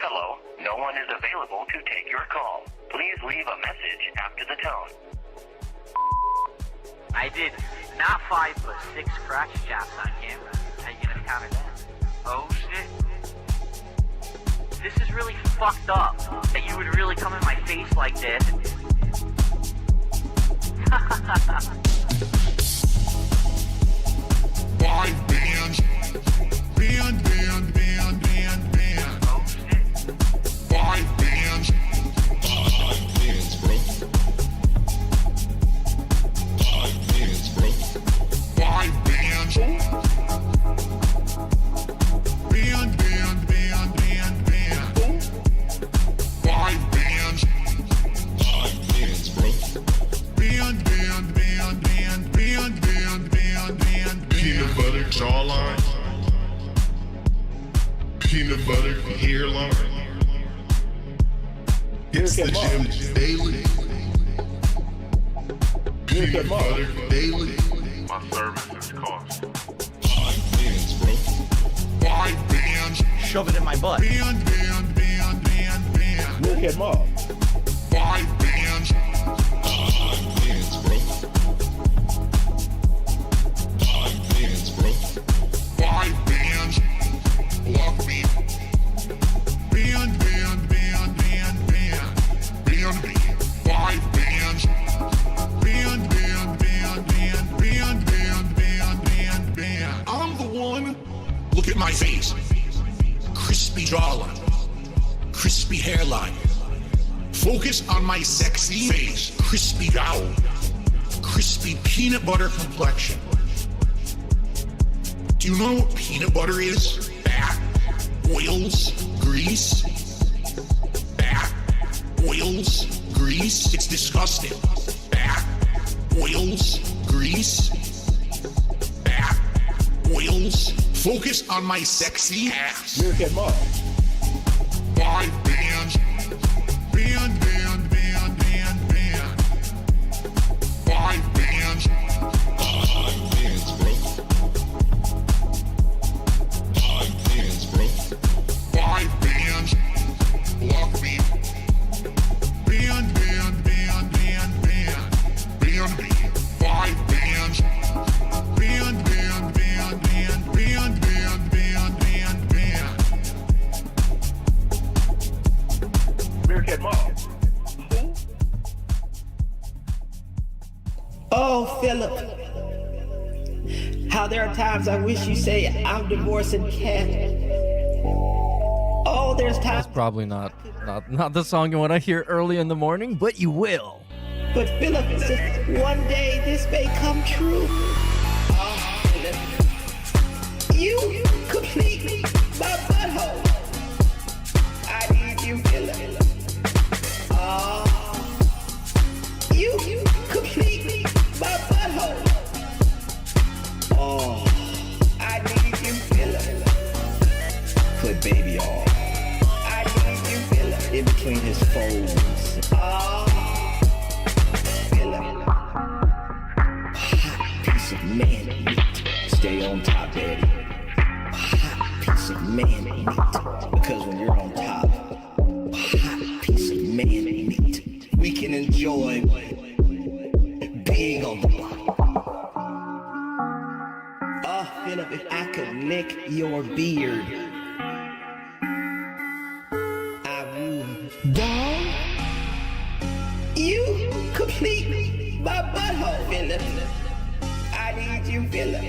Hello, no one is available to take your call. Please leave a message after the tone. I did not 5 but 6 crotch chops on camera. How you gonna counter that? Oh shit. This is really fucked up. That you would really come in my face like this. Five bands. Band. Oh shit. 5 bands. 5 bands, bro. 5 bands, bro. 5 bands. Band. 5 bands. 5 bands, bro. Band. Peanut butter jawline. Peanut butter hairline. It's the gym daily. Peanut butter daily. My services cost. 5 bands, bro. 5 bands. Shove it in my butt. Band. Look him up. 5 bands. 5 bands, bro. 5 bands, bro. 5 bands. Love me. Band. Band me. 5 bands. Band. I'm the one. Look at my face. Crispy jawline. Crispy hairline. Focus on my sexy face. Crispy jowl. Crispy peanut butter complexion. Do you know what peanut butter is? Fat, oils, grease. Fat, oils, grease. It's disgusting. Fat, oils, grease. Fat, oils. Focus on my sexy ass. Look him up. 5 bands. Band. 5 bands. 5 bands, bro. 5 bands, bro. 5 bands. Love me. Band. Band me. 5 bands. Band. Look him up. Oh, Philip, how there are times I wish you say I'm divorcing Kat. Oh, there's times. That's probably not the song you want to hear early in the morning, but you will. But Philip, just one day this may come true. Oh, Philip, you complete my butthole. I need you, Philip. Oh, you complete my butthole. Oh, I need you, Philip. Put baby on. I need you, Philip. In between his folds. Oh, Philip. Hot piece of man meat. Stay on top, daddy. Hot piece of man meat. Because when you're on top, hot piece of man meat, we can enjoy being on the bottom. Oh, Philip, if I could lick your beard, I would. Dog, you complete my butthole, Philip. I need you, Philip.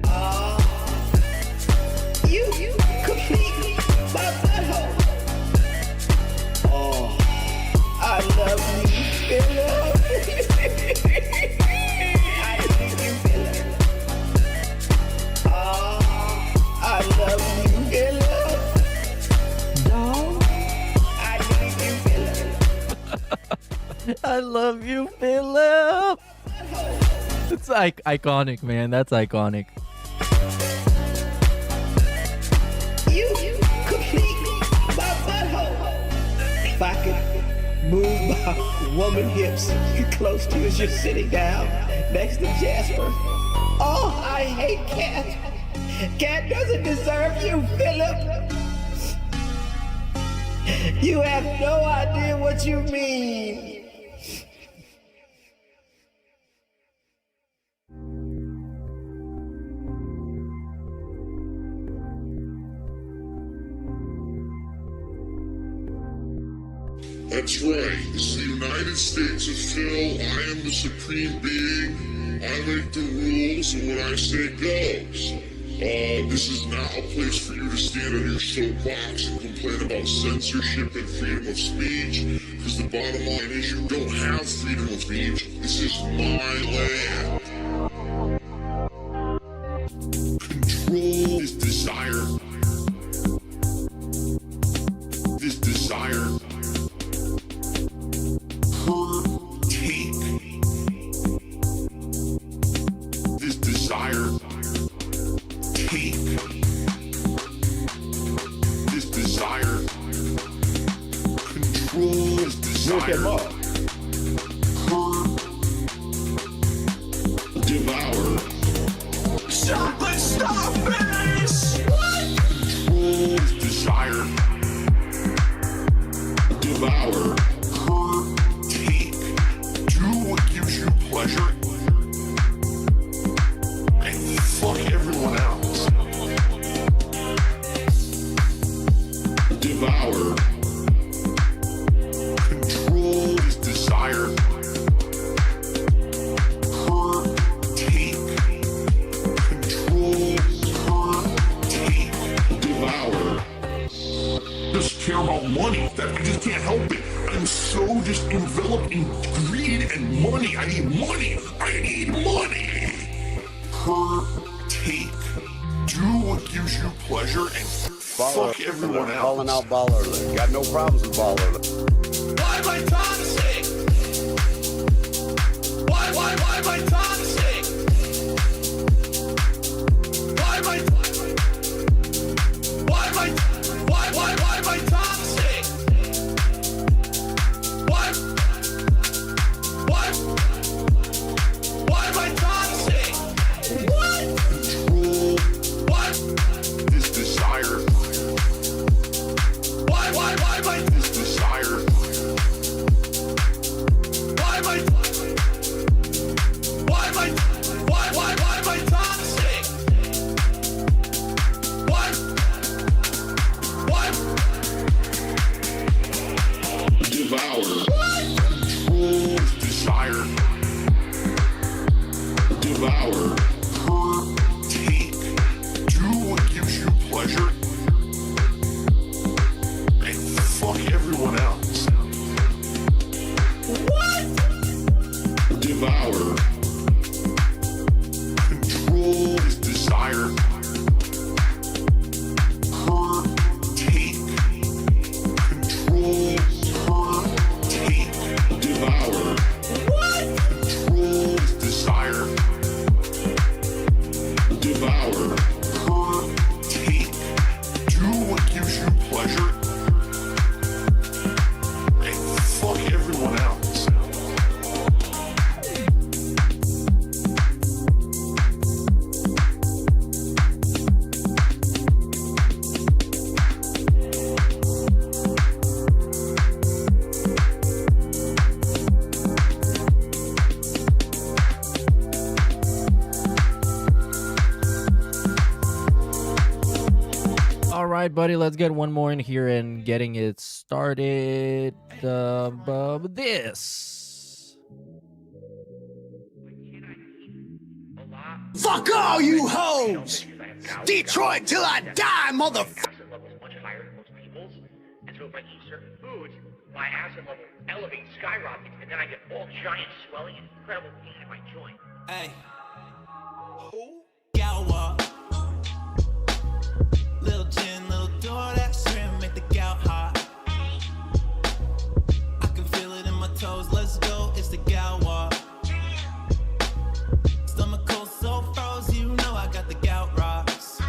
Oh, you complete my butthole. Oh, I love you, Philip. I need you, Philip. Oh, I love you, Philip. Dog, I need you, Philip. I love you, Philip. It's iconic, man. That's iconic. You complete my butthole. If I could move my woman hips close to you as you're sitting down next to Jasper. Oh, I hate Kat. Kat doesn't deserve you, Philip. You have no idea what you mean. That's right. This is the United States of Phil. I am the supreme being. I make the rules, and what I say goes. This is not a place for you to stand on your soapbox and complain about censorship and freedom of speech, because the bottom line is you don't have freedom of speech. This is my land. Control this desire. This desire. Her take. This desire. Take. This desire. Control this desire. Her. Devour. Let's stop this! Control this desire. Devour. Her. Take. Do what gives you pleasure. And fuck everyone else. Devour. Control this desire. Her. Take. Control. Her. Take. Devour. Just care about money. That I just can't help it. I'm so just enveloped in greed and money. I need money. I need money. Her. Take. Do what gives you pleasure and fuck everyone else. Calling out baller alert. Got no problems with baller alert. Why am I toxic? Why am I toxic? Why am I toxic? Why am I toxic? Why am I toxic? What? Control What? this desire. Why am I This desire. Why am I toxic? Why am I toxic? Why? Devour. Control this desire. Devour. Her. Take. Do what gives you pleasure. And fuck everyone else. What? Devour. Control this desire. Her. Take. Control. Her. Take. Devour. What? Control this desire. Devour. Her. Take. Do what gives you pleasure. And fuck everyone else. All right, buddy, let's get one more in here and getting it started. This. Fuck all you hoes! Detroit till I die, motherfucker! Acid level is much higher than most people's, and so if I eat certain foods, my acid level elevates, skyrockets, and then I get all giant swelling and incredible pain in my joint. Hey. Gout. Little gin, little door, that shrimp make the gout hot. I can feel it in my toes, let's go, it's the gout walk. Stomach cold, so froze, you know I got the gout rocks.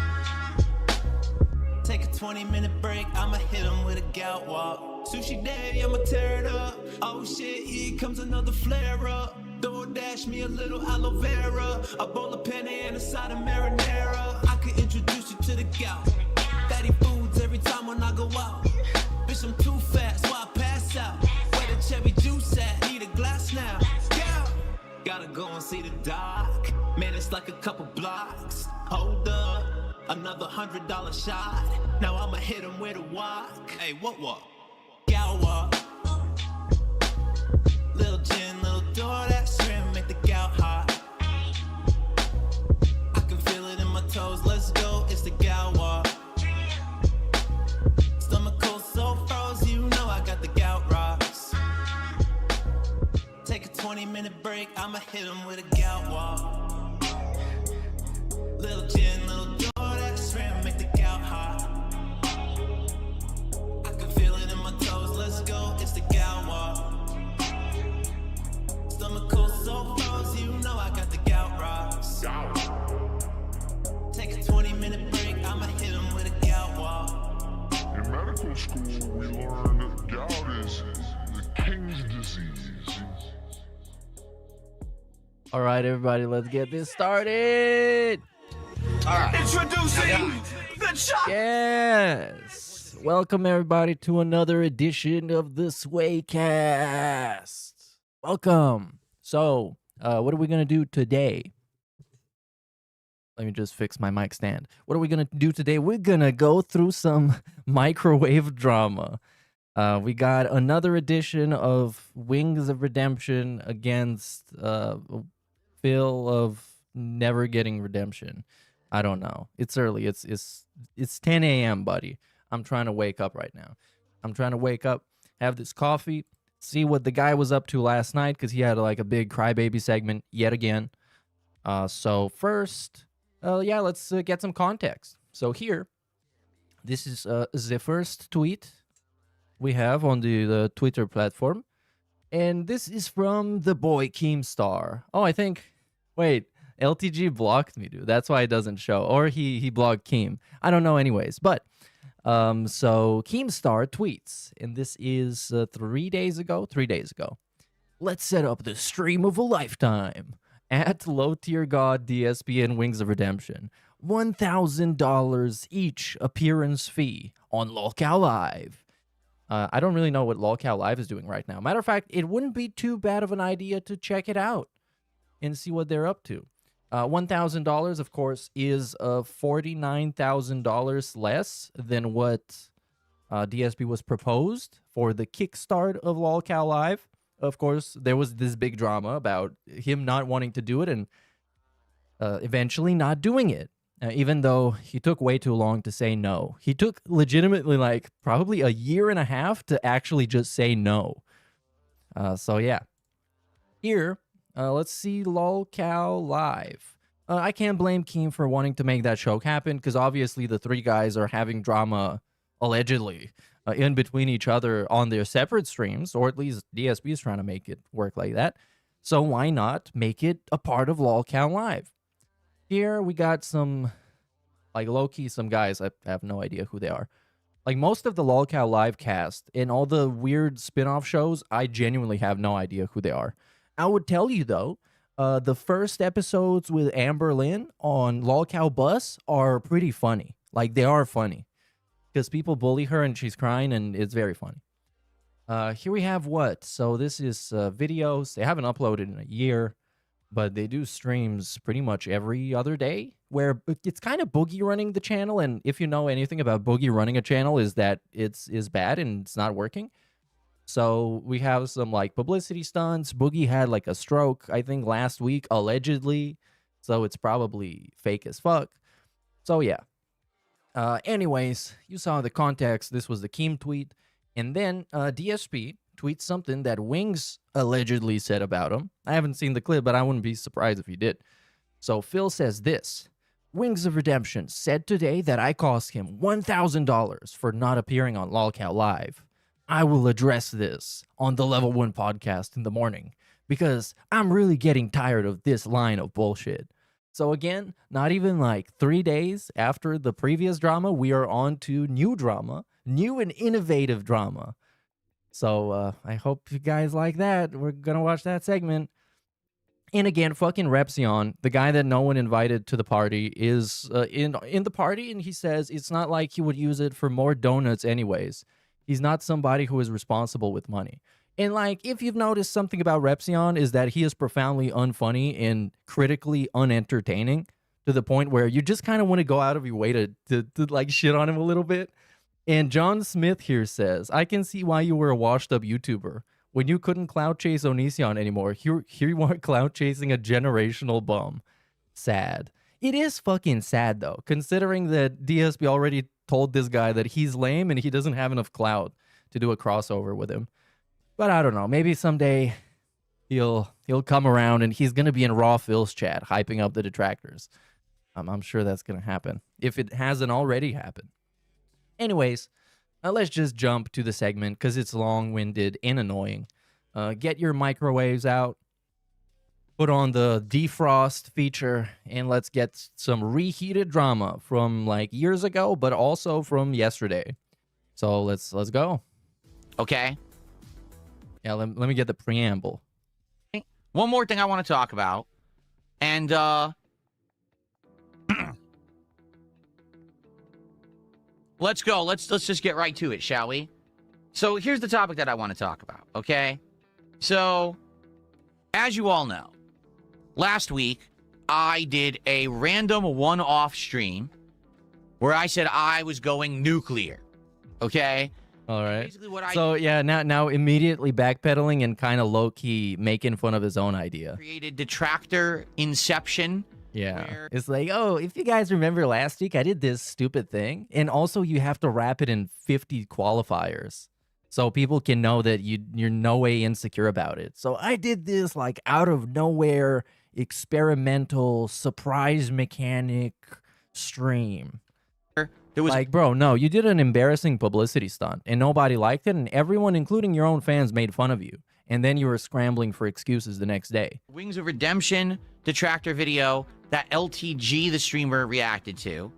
Take a 20-minute break, I'ma hit him with a gout walk. Sushi day, I'ma tear it up. Oh shit, here comes another flare up. DoorDash me a little aloe vera, a bowl of penne and a side of marinara. I could introduce you to the gout. Fatty foods every time when I go out. Bitch, I'm too fat. see the dock. Man, it's like a couple blocks. Hold up, another $100 shot. Now I'ma hit him with a walk. Hey, what walk? Gal walk. Little gin, little door, that shrimp make the gal hot. I can feel it in my toes, let's go, it's the gal walk. Stomach cold, so froze, you know I got the gout rocks. Take a 20-minute break, I'ma hit him with a gout walk. Little gin, little door, that shrimp make the gout hot. I can feel it in my toes, let's go, it's the gout walk. Stomach cold, so froze, you know I got the gout rocks. Take a 20-minute break, I'ma hit him with a gout walk. In medical school, we learned that gout is the king's disease. All right, everybody, let's get this started. All right. Introducing the chop. Yes. Welcome, everybody, to another edition of the Swaycast. Welcome. So, what are we going to do today? Let me just fix my mic stand. What are we going to do today? We're going to go through some microwave drama. We got another edition of Wings of Redemption against Phil of never getting redemption. I don't know. It's early. It's 10 a.m., buddy. I'm trying to wake up right now. I'm trying to wake up, have this coffee, see what the guy was up to last night, because he had like a big crybaby segment yet again. So first, let's get some context. So here, this is the first tweet we have on the Twitter platform. And this is from the boy Keemstar. Oh, I think, wait, LTG blocked me, dude. That's why it doesn't show. Or he blocked Keem. I don't know anyways. But, so Keemstar tweets, and this is 3 days ago. Let's set up the stream of a lifetime. At Low Tier God, DSP, and Wings of Redemption. $1,000 each appearance fee on LOLcow Live. I don't really know what LOLcow Live is doing right now. Matter of fact, it wouldn't be too bad of an idea to check it out and see what they're up to. $1,000, of course, is $49,000 less than what DSP was proposed for the kickstart of LOLcow Live. Of course, there was this big drama about him not wanting to do it and eventually not doing it. Even though he took way too long to say no. He took legitimately like probably a year and a half to actually just say no. So yeah. Here, let's see LOLcow Live. I can't blame Keem for wanting to make that show happen, because obviously the three guys are having drama, allegedly, in between each other on their separate streams, or at least DSP is trying to make it work like that. So why not make it a part of LOLcow Live? Here we got some, like, low-key some guys. I have no idea who they are. Like, most of the LOLcow Live cast and all the weird spin-off shows, I genuinely have no idea who they are. I would tell you, though, the first episodes with Amber Lynn on LOLcow Bus are pretty funny. Like, they are funny. Because people bully her and she's crying, and it's very funny. Here we have what? So this is videos. They haven't uploaded in a year. But they do streams pretty much every other day, where it's kind of Boogie running the channel. And if you know anything about Boogie running a channel, is that it's bad and it's not working. So we have some like publicity stunts. Boogie had like a stroke, I think, last week, allegedly. So it's probably fake as fuck. So yeah. Anyways, you saw the context. This was the Keem tweet. And then DSP tweets something that Wings allegedly said about him. I haven't seen the clip, but I wouldn't be surprised if he did. So Phil says this. Wings of Redemption said today that I cost him $1,000 for not appearing on LOLcow Live. I will address this on the Level 1 podcast in the morning, because I'm really getting tired of this line of bullshit. So again, not even like 3 days after the previous drama, we are on to new drama, new and innovative drama. So I hope you guys like that. We're going to watch that segment. And again, fucking Repsion, the guy that no one invited to the party, is in the party, and he says it's not like he would use it for more donuts anyways. He's not somebody who is responsible with money. And like, if you've noticed something about Repsion is that he is profoundly unfunny and critically unentertaining to the point where you just kind of want to go out of your way to like shit on him a little bit. And John Smith here says, I can see why you were a washed up YouTuber. When you couldn't clout chase Onision anymore, here you are clout chasing a generational bum. Sad. It is fucking sad though, considering that DSP already told this guy that he's lame and he doesn't have enough clout to do a crossover with him. But I don't know, maybe someday he'll come around and he's gonna be in Raw Phil's chat hyping up the detractors. I'm sure that's gonna happen if it hasn't already happened. Anyways, let's just jump to the segment because it's long-winded and annoying. Get your microwaves out, put on the defrost feature, and let's get some reheated drama from like years ago, but also from yesterday. So let's go. Okay. Yeah, let me get the preamble. One more thing I want to talk about, and let's go. Let's just get right to it, shall we? So here's the topic that I want to talk about, okay? So, as you all know, last week I did a random one-off stream where I said I was going nuclear, okay? All right. Basically what I So yeah, now immediately backpedaling and kind of low-key making fun of his own idea. created detractor inception. Yeah. Where- It's like, oh, if you guys remember last week, I did this stupid thing. And also you have to wrap it in 50 qualifiers. So people can know that you're no way insecure about it. So I did this like out of nowhere experimental surprise mechanic stream. There was Like, bro, no, you did an embarrassing publicity stunt and nobody liked it. And everyone, including your own fans, made fun of you. And then you were scrambling for excuses the next day. Wings of Redemption detractor video that LTG, the streamer, reacted to.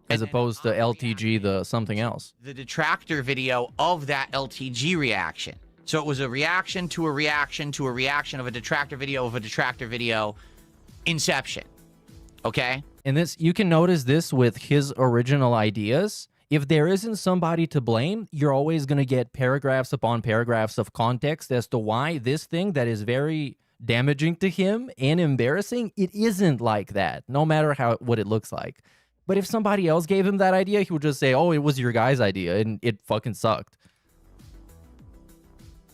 As And then opposed to I LTG, reacted the something else. the detractor video of that LTG reaction. So it was a reaction to a reaction to a reaction of a detractor video of a detractor video. Inception. Okay? And this, you can notice this with his original ideas. If there isn't somebody to blame, you're always going to get paragraphs upon paragraphs of context as to why this thing that is very damaging to him and embarrassing, it isn't like that, no matter what it looks like. But if somebody else gave him that idea, he would just say, oh, it was your guy's idea, and it fucking sucked.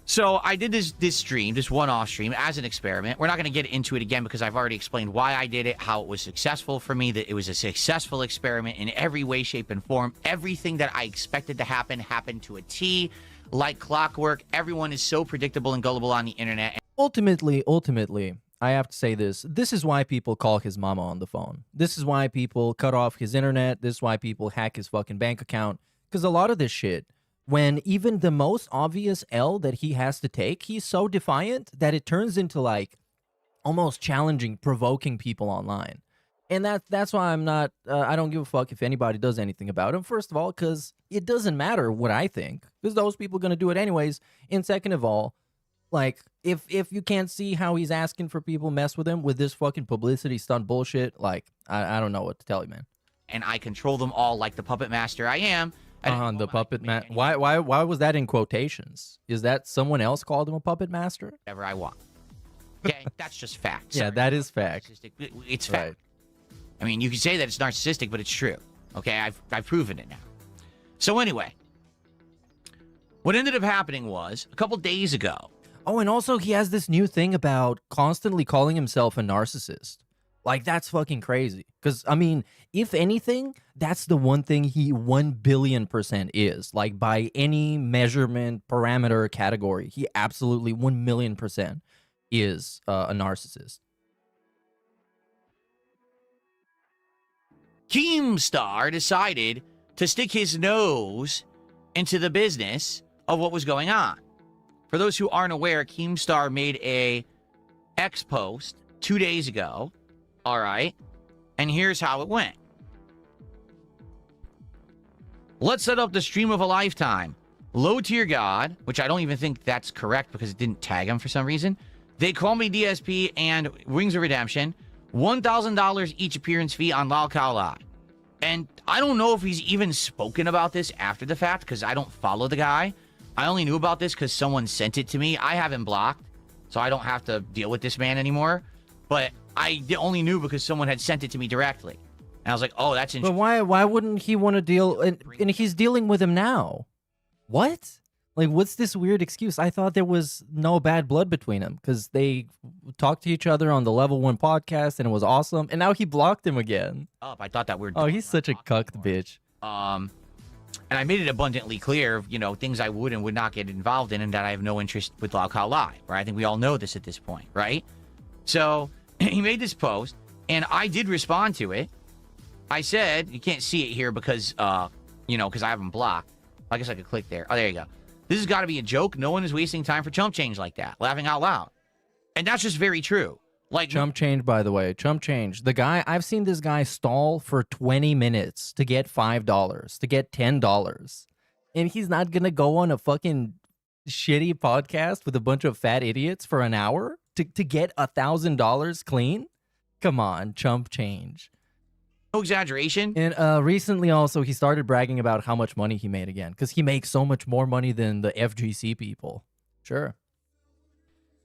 So I did this stream, this one-off stream, as an experiment. We're not going to get into it again because I've already explained why I did it, how it was successful for me, that it was a successful experiment in every way, shape, and form. Everything that I expected to happen happened to a T, like clockwork. Everyone is so predictable and gullible on the internet. Ultimately, I have to say this. This is why people call his mama on the phone. This is why people cut off his internet. This is why people hack his fucking bank account. Because a lot of this shit, when even the most obvious L that he has to take, he's so defiant that it turns into like almost challenging, provoking people online. And that's why I'm not, I don't give a fuck if anybody does anything about him. First of all, because it doesn't matter what I think, because those people are going to do it anyways. And second of all, like, if you can't see how he's asking for people to mess with him with this fucking publicity stunt bullshit, like, I don't know what to tell you, man. And I control them all like the puppet master I am. The puppet man. Why was that in quotations? Is that someone else called him a puppet master? Whatever I want. Okay, that's just fact. Yeah, that is fact. It's fact. Right. I mean, you can say that it's narcissistic, but it's true. Okay, I've proven it now. So anyway, what ended up happening was a couple days ago. Oh, and also he has this new thing about constantly calling himself a narcissist. Like, that's fucking crazy. Because, I mean, if anything, that's the one thing he 1,000,000,000% is. Like, by any measurement, parameter, category, he absolutely 1,000,000% is a narcissist. Keemstar decided to stick his nose into the business of what was going on. For those who aren't aware, Keemstar made a X post 2 days ago. All right. And here's how it went. Let's set up the stream of a lifetime. Low tier god, which I don't even think that's correct because it didn't tag him for some reason. They call me DSP and Wings of Redemption. $1,000 each appearance fee on Lal Kala. And I don't know if he's even spoken about this after the fact because I don't follow the guy. I only knew about this because someone sent it to me. I have him blocked, so I don't have to deal with this man anymore. But I only knew because someone had sent it to me directly. And I was like, oh, that's interesting. But why wouldn't he want to deal? And he's dealing with him now. What? Like, what's this weird excuse? I thought there was no bad blood between them because they talked to each other on the Level 1 podcast and it was awesome. And now he blocked him again. I thought that weird. Oh, he's such a cucked bitch. And I made it abundantly clear, you know, things I would and would not get involved in, and that I have no interest with Lolcow Live, right? I think we all know this at this point, right? So he made this post, and I did respond to it. I said, you can't see it here because, you know, because I have him blocked. I guess I could click there. Oh, there you go. This has got to be a joke. No one is wasting time for chump change like that. Laughing out loud. And that's just very true. Like chump change, by the way. Chump change. The guy, I've seen this guy stall for 20 minutes to get $5, to get $10. And he's not going to go on a fucking shitty podcast with a bunch of fat idiots for an hour to get $1,000 clean? Come on, chump change. No exaggeration. And recently also, he started bragging about how much money he made again, because he makes so much more money than the FGC people. Sure.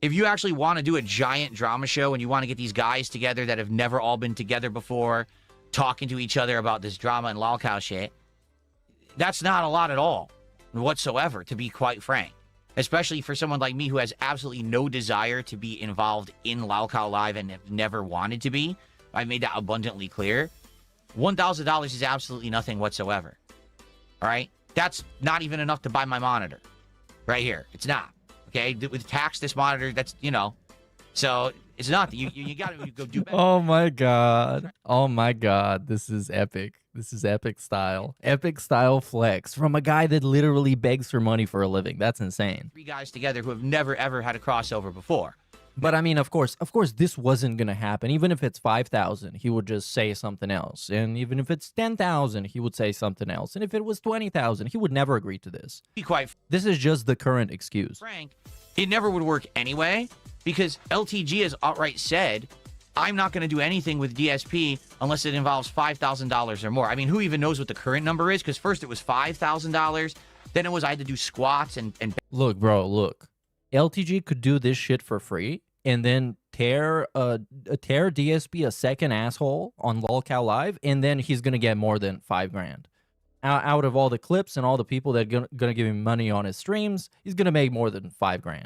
If you actually want to do a giant drama show and you want to get these guys together that have never all been together before, talking to each other about this drama and lolcow shit, that's not a lot at all whatsoever, to be quite frank. Especially for someone like me who has absolutely no desire to be involved in Lolcow Live and have never wanted to be. I made that abundantly clear. $1,000 is absolutely nothing whatsoever. All right? That's not even enough to buy my monitor. Right here. It's not. Okay? With tax, this monitor, that's, you know. So, it's not. You got to go do better. Oh, my God. Oh, my God. This is epic. This is epic style. Epic style flex from a guy that literally begs for money for a living. That's insane. 3 guys together who have never, ever had a crossover before. But I mean, of course, this wasn't going to happen. Even if it's 5,000, he would just say something else. And even if it's 10,000, he would say something else. And if it was 20,000, he would never agree to this. Be quite This is just the current excuse. frank, it never would work anyway, because LTG has outright said, I'm not going to do anything with DSP unless it involves $5,000 or more. I mean, who even knows what the current number is? Because first it was $5,000. Then it was I had to do squats and Look, bro, look. LTG could do this shit for free and then tear DSP a second asshole on Lolcow Live, and then he's going to get more than $5,000. Out of all the clips and all the people that are going to give him money on his streams, he's going to make more than $5,000.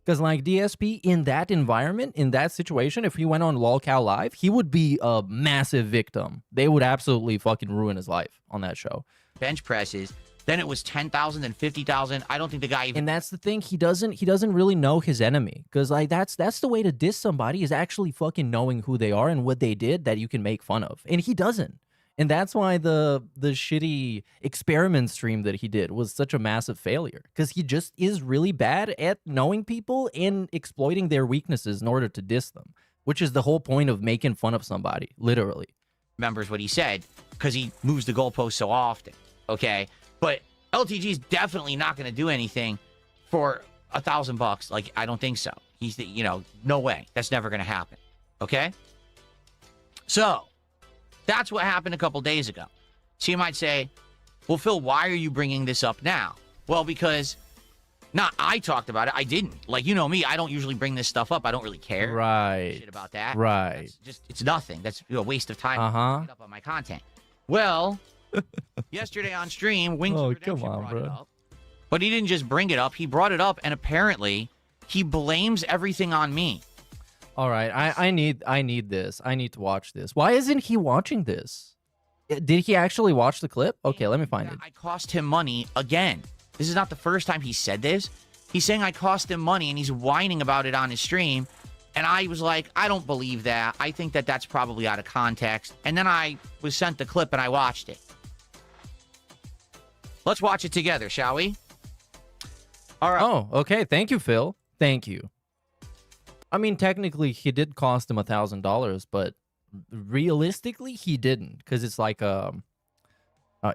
Because, like, DSP, in that environment, in that situation, if he went on Lolcow Live, he would be a massive victim. They would absolutely fucking ruin his life on that show. bench presses. Then it was 10,000 and 50,000. I don't think the guy even... And that's the thing. He doesn't really know his enemy. Because, like, that's the way to diss somebody, is actually fucking knowing who they are and what they did that you can make fun of. And he doesn't. And that's why the shitty experiment stream that he did was such a massive failure. Because he just is really bad at knowing people and exploiting their weaknesses in order to diss them. Which is the whole point of making fun of somebody, literally. Remembers what he said, because he moves the goalpost so often, okay? But LTG's definitely not going to do anything for $1,000. Like, I don't think so. He's, you know, no way. That's never going to happen, okay? So... that's what happened a couple days ago. So you might say, well, Phil, why are you bringing this up now? Well, because not I talked about it. I didn't. Like, you know me, I don't usually bring this stuff up. I don't really care. Right. Shit about that. Right. That's just, it's nothing. That's a waste of time Uh-huh. to get up on my content. Well, yesterday on stream, Wings of Redemption brought it up. But he didn't just bring it up. He brought it up, and apparently he blames everything on me. All right, I need this. I need to watch this. Why isn't he watching this? Did he actually watch the clip? Okay, let me find it. I cost him money again. This is not the first time he said this. He's saying I cost him money, and he's whining about it on his stream. And I was like, I don't believe that. I think that that's probably out of context. And then I was sent the clip, and I watched it. Let's watch it together, shall we? All right. Oh, okay. Thank you, Phil. Thank you. I mean, technically, he did cost him $1,000, but realistically, he didn't, because it's like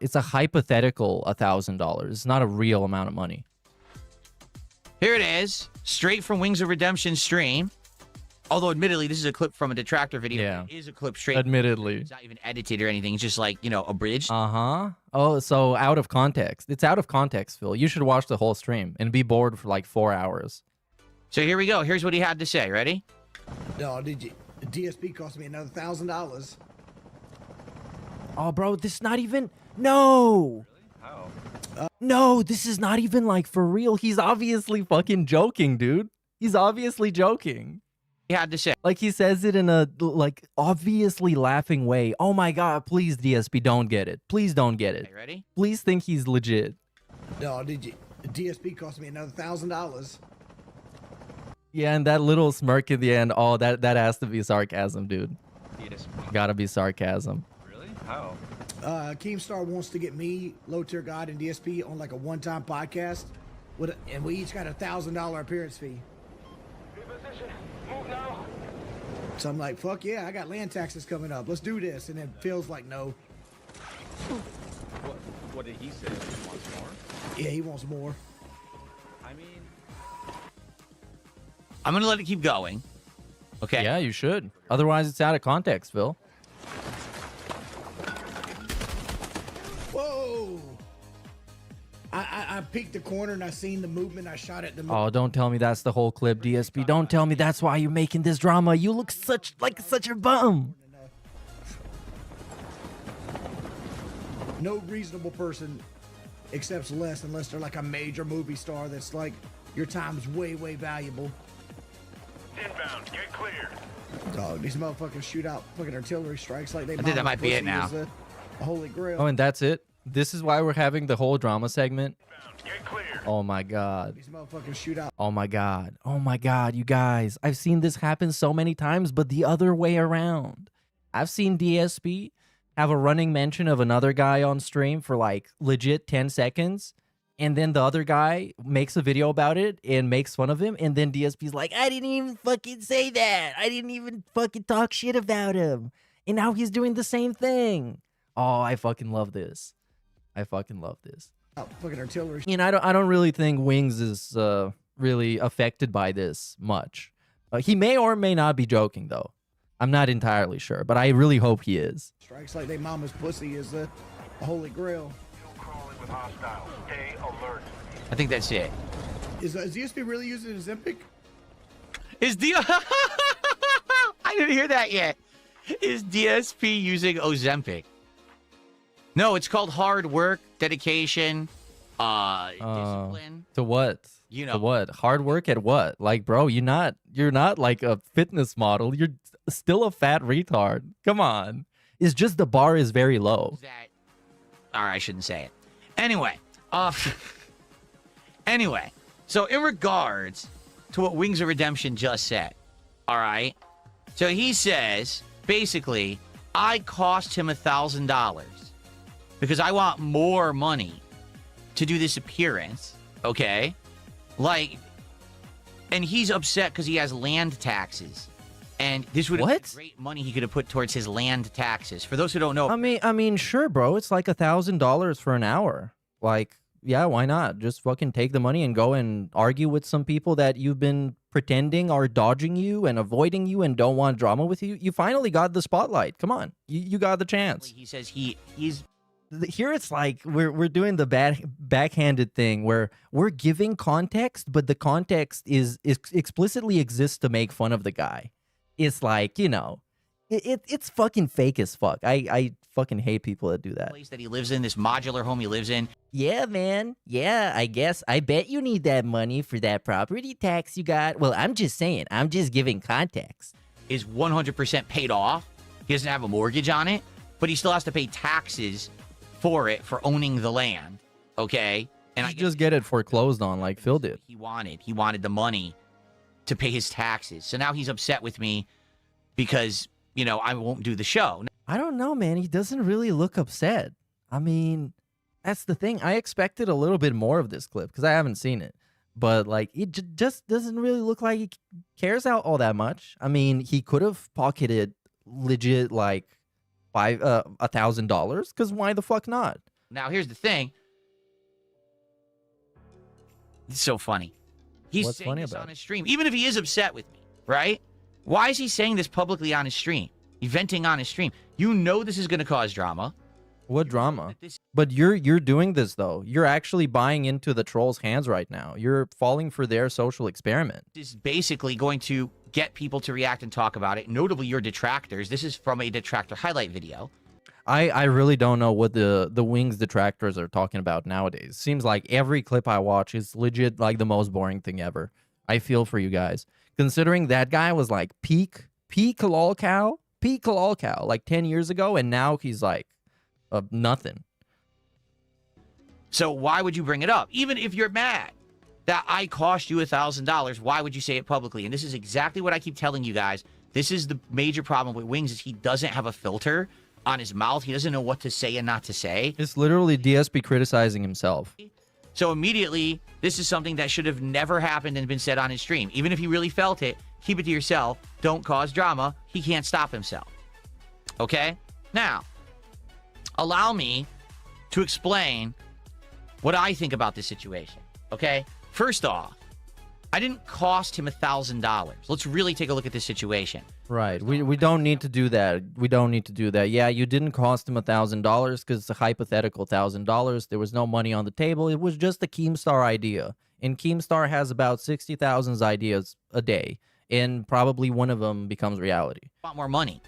it's a hypothetical $1,000. It's not a real amount of money. Here it is, straight from Wings of Redemption stream. Although, admittedly, this is a clip from a detractor video. Yeah. It is a clip straight. Admittedly. It's not even edited or anything. It's just like, you know, abridged. Uh-huh. Oh, so out of context. It's out of context, Phil. You should watch the whole stream and be bored for like 4 hours. So here we go. Here's what he had to say. Ready? No, did you? The DSP cost me another $1,000. Oh, bro, this is not even... No! No, this is not even like for real. He's obviously fucking joking, dude. He's obviously joking. He had to say. Like, he says it in a, like, obviously laughing way. Oh my God, please, DSP, don't get it. Please don't get it. Okay, ready? Please think he's legit. No, did you? The DSP cost me another $1,000. Yeah, and that little smirk at the end, oh, that has to be sarcasm, dude. Gotta be sarcasm. Really? How? Keemstar wants to get me, Low Tier God, and DSP on like a one-time podcast, and we each got a $1,000 appearance fee. Move now. So I'm like, fuck yeah, I got land taxes coming up. Let's do this. And then Phil's like, no. What did he say? He wants more? Yeah, he wants more. I mean, I'm going to let it keep going. Okay. Yeah, you should. Otherwise, it's out of context, Phil. Whoa! I peeked the corner and I seen the movement. I shot at the Oh, don't tell me that's the whole clip, DSP. Don't tell me that's why you're making this drama. You look such a bum. No reasonable person accepts less unless they're like a major movie star that's like, your time's way, way valuable. Inbound. Get clear. Dog, these motherfuckers shoot out fucking artillery strikes like they. I think that might be it now. A holy grail. Oh, and that's it? This is why we're having the whole drama segment? Get clear. Oh my God. These motherfuckers shoot out. Oh my God. Oh my God, you guys. I've seen this happen so many times, but the other way around. I've seen DSP have a running mention of another guy on stream for like legit 10 seconds. And then the other guy makes a video about it and makes fun of him. And then DSP's like, I didn't even fucking say that. I didn't even fucking talk shit about him. And now he's doing the same thing. Oh, I fucking love this. I fucking love this. Fucking artillery. You know, I don't really think Wings is really affected by this much. He may or may not be joking, though. I'm not entirely sure, but I really hope he is. Strikes like they mama's pussy is a holy grail. Crawling with hostiles. Stay alert. I think that's it. Is DSP really using Ozempic? Is I didn't hear that yet. Is DSP using Ozempic? No, it's called hard work, dedication, discipline. To what? You know. To what? Hard work at what? Like, bro, you're not like a fitness model. You're still a fat retard. Come on. It's just the bar is very low. All right, I shouldn't say it. Anyway, anyway, so in regards to what Wings of Redemption just said, all right, so he says, basically, I cost him $1,000 because I want more money to do this appearance, okay? Like, and he's upset because he has land taxes. And this would have been great money he could have put towards his land taxes. For those who don't know. I mean, sure, bro. It's like $1,000 for an hour. Like, yeah, why not? Just fucking take the money and go and argue with some people that you've been pretending are dodging you and avoiding you and don't want drama with you. You finally got the spotlight. Come on. You got the chance. He says he's... Here it's like we're doing the backhanded thing where we're giving context, but the context is explicitly exists to make fun of the guy. It's like, you know, it's fucking fake as fuck. I fucking hate people that do that. Place that he lives in, this modular home he lives in. Yeah, man. Yeah, I bet you need that money for that property tax you got. Well, I'm just saying. I'm just giving context. Is 100% paid off. He doesn't have a mortgage on it, but he still has to pay taxes for it, for owning the land, okay? And I just get it foreclosed on like Phil did. He wanted the money to pay his taxes. So now he's upset with me because, you know, I won't do the show. I don't know, man. He doesn't really look upset. I mean, that's the thing. I expected a little bit more of this clip because I haven't seen it. But, like, it just doesn't really look like he cares out all that much. I mean, he could have pocketed legit, like, $1,000 because why the fuck not? Now, here's the thing. It's so funny. He's What's saying funny this about on his stream, even if he is upset with me, right? Why is he saying this publicly on his stream? Venting on his stream. You know this is going to cause drama. What drama? But you're doing this though. You're actually buying into the trolls' hands right now. You're falling for their social experiment. This is basically going to get people to react and talk about it. Notably, your detractors. This is from a detractor highlight video. I really don't know what the Wings detractors are talking about nowadays. Seems like every clip I watch is legit like the most boring thing ever. I feel for you guys. Considering that guy was like peak lolcow, like 10 years ago, and now he's like nothing. So why would you bring it up? Even if you're mad that I cost you $1,000, why would you say it publicly? And this is exactly what I keep telling you guys. This is the major problem with Wings is he doesn't have a filter on his mouth. He doesn't know what to say and not to say. It's literally DSP criticizing himself. So immediately, this is something that should have never happened and been said on his stream. Even if he really felt it, keep it to yourself. Don't cause drama. He can't stop himself. Okay? Now, allow me to explain what I think about this situation. Okay? First off, I didn't cost him $1,000. Let's really take a look at this situation. Right. We don't need to do that. We don't need to do that. Yeah, you didn't cost him $1,000 because it's a hypothetical $1,000. There was no money on the table. It was just a Keemstar idea. And Keemstar has about 60,000 ideas a day. And probably one of them becomes reality. A lot more money.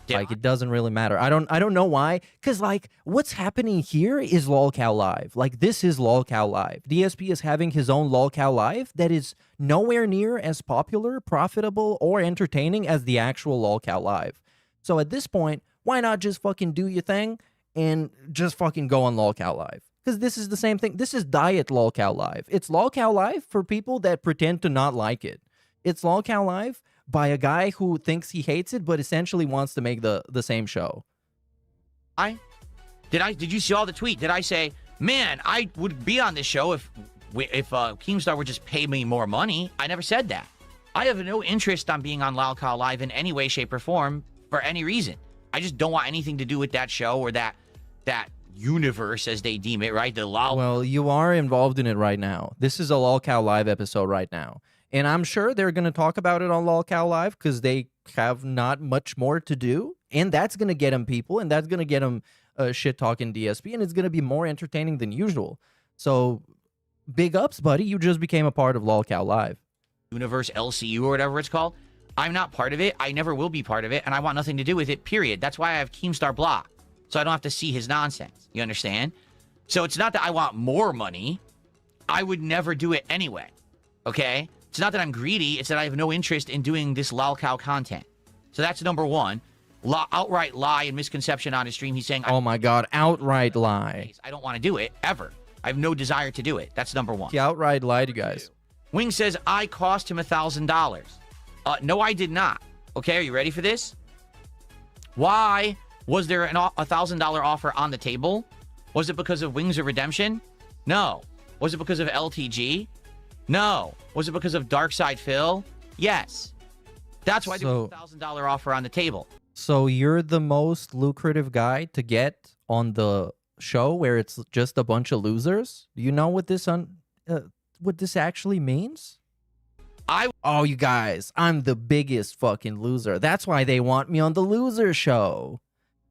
Like, it doesn't really matter. I don't know why. Because, like, what's happening here is LOLCOW Live. Like, this is LOLCOW Live. DSP is having his own LOLCOW Live that is nowhere near as popular, profitable, or entertaining as the actual LOLCOW Live. So at this point, why not just fucking do your thing and just fucking go on LOLCOW Live? Because this is the same thing. This is diet LOLCOW Live. It's LOLCOW Live for people that pretend to not like it. It's LOLCOW Live by a guy who thinks he hates it, but essentially wants to make the same show. Did you see all the tweet? Did I say, man, I would be on this show if Keemstar would just pay me more money? I never said that. I have no interest on being on LOLCOW Live in any way, shape, or form for any reason. I just don't want anything to do with that show or that universe, as they deem it, right? The LOL. Well, you are involved in it right now. This is a LOLCOW Live episode right now. And I'm sure they're going to talk about it on LOLCOW Live because they have not much more to do. And that's going to get them people, and that's going to get them shit-talking DSP, and it's going to be more entertaining than usual. So, big ups, buddy. You just became a part of LOLCOW Live. Universe, LCU, or whatever it's called. I'm not part of it. I never will be part of it, and I want nothing to do with it, period. That's why I have Keemstar blocked, so I don't have to see his nonsense. You understand? So it's not that I want more money. I would never do it anyway, okay? It's not that I'm greedy. It's that I have no interest in doing this LOLCOW content. So that's number one. Outright lie and misconception on his stream. He's saying, oh my God, outright lie. I don't want to do it, ever. I have no desire to do it. That's number one. He outright lied, you guys. Wing says, I cost him $1,000. No, I did not. Okay, are you ready for this? Why was there a $1,000 offer on the table? Was it because of Wings of Redemption? No. Was it because of LTG? No. Was it because of Darkside Phil? Yes. That's why there was a $1,000 offer on the table. So you're the most lucrative guy to get on the show where it's just a bunch of losers? Do you know what this actually means? Oh, you guys, I'm the biggest fucking loser. That's why they want me on the loser show.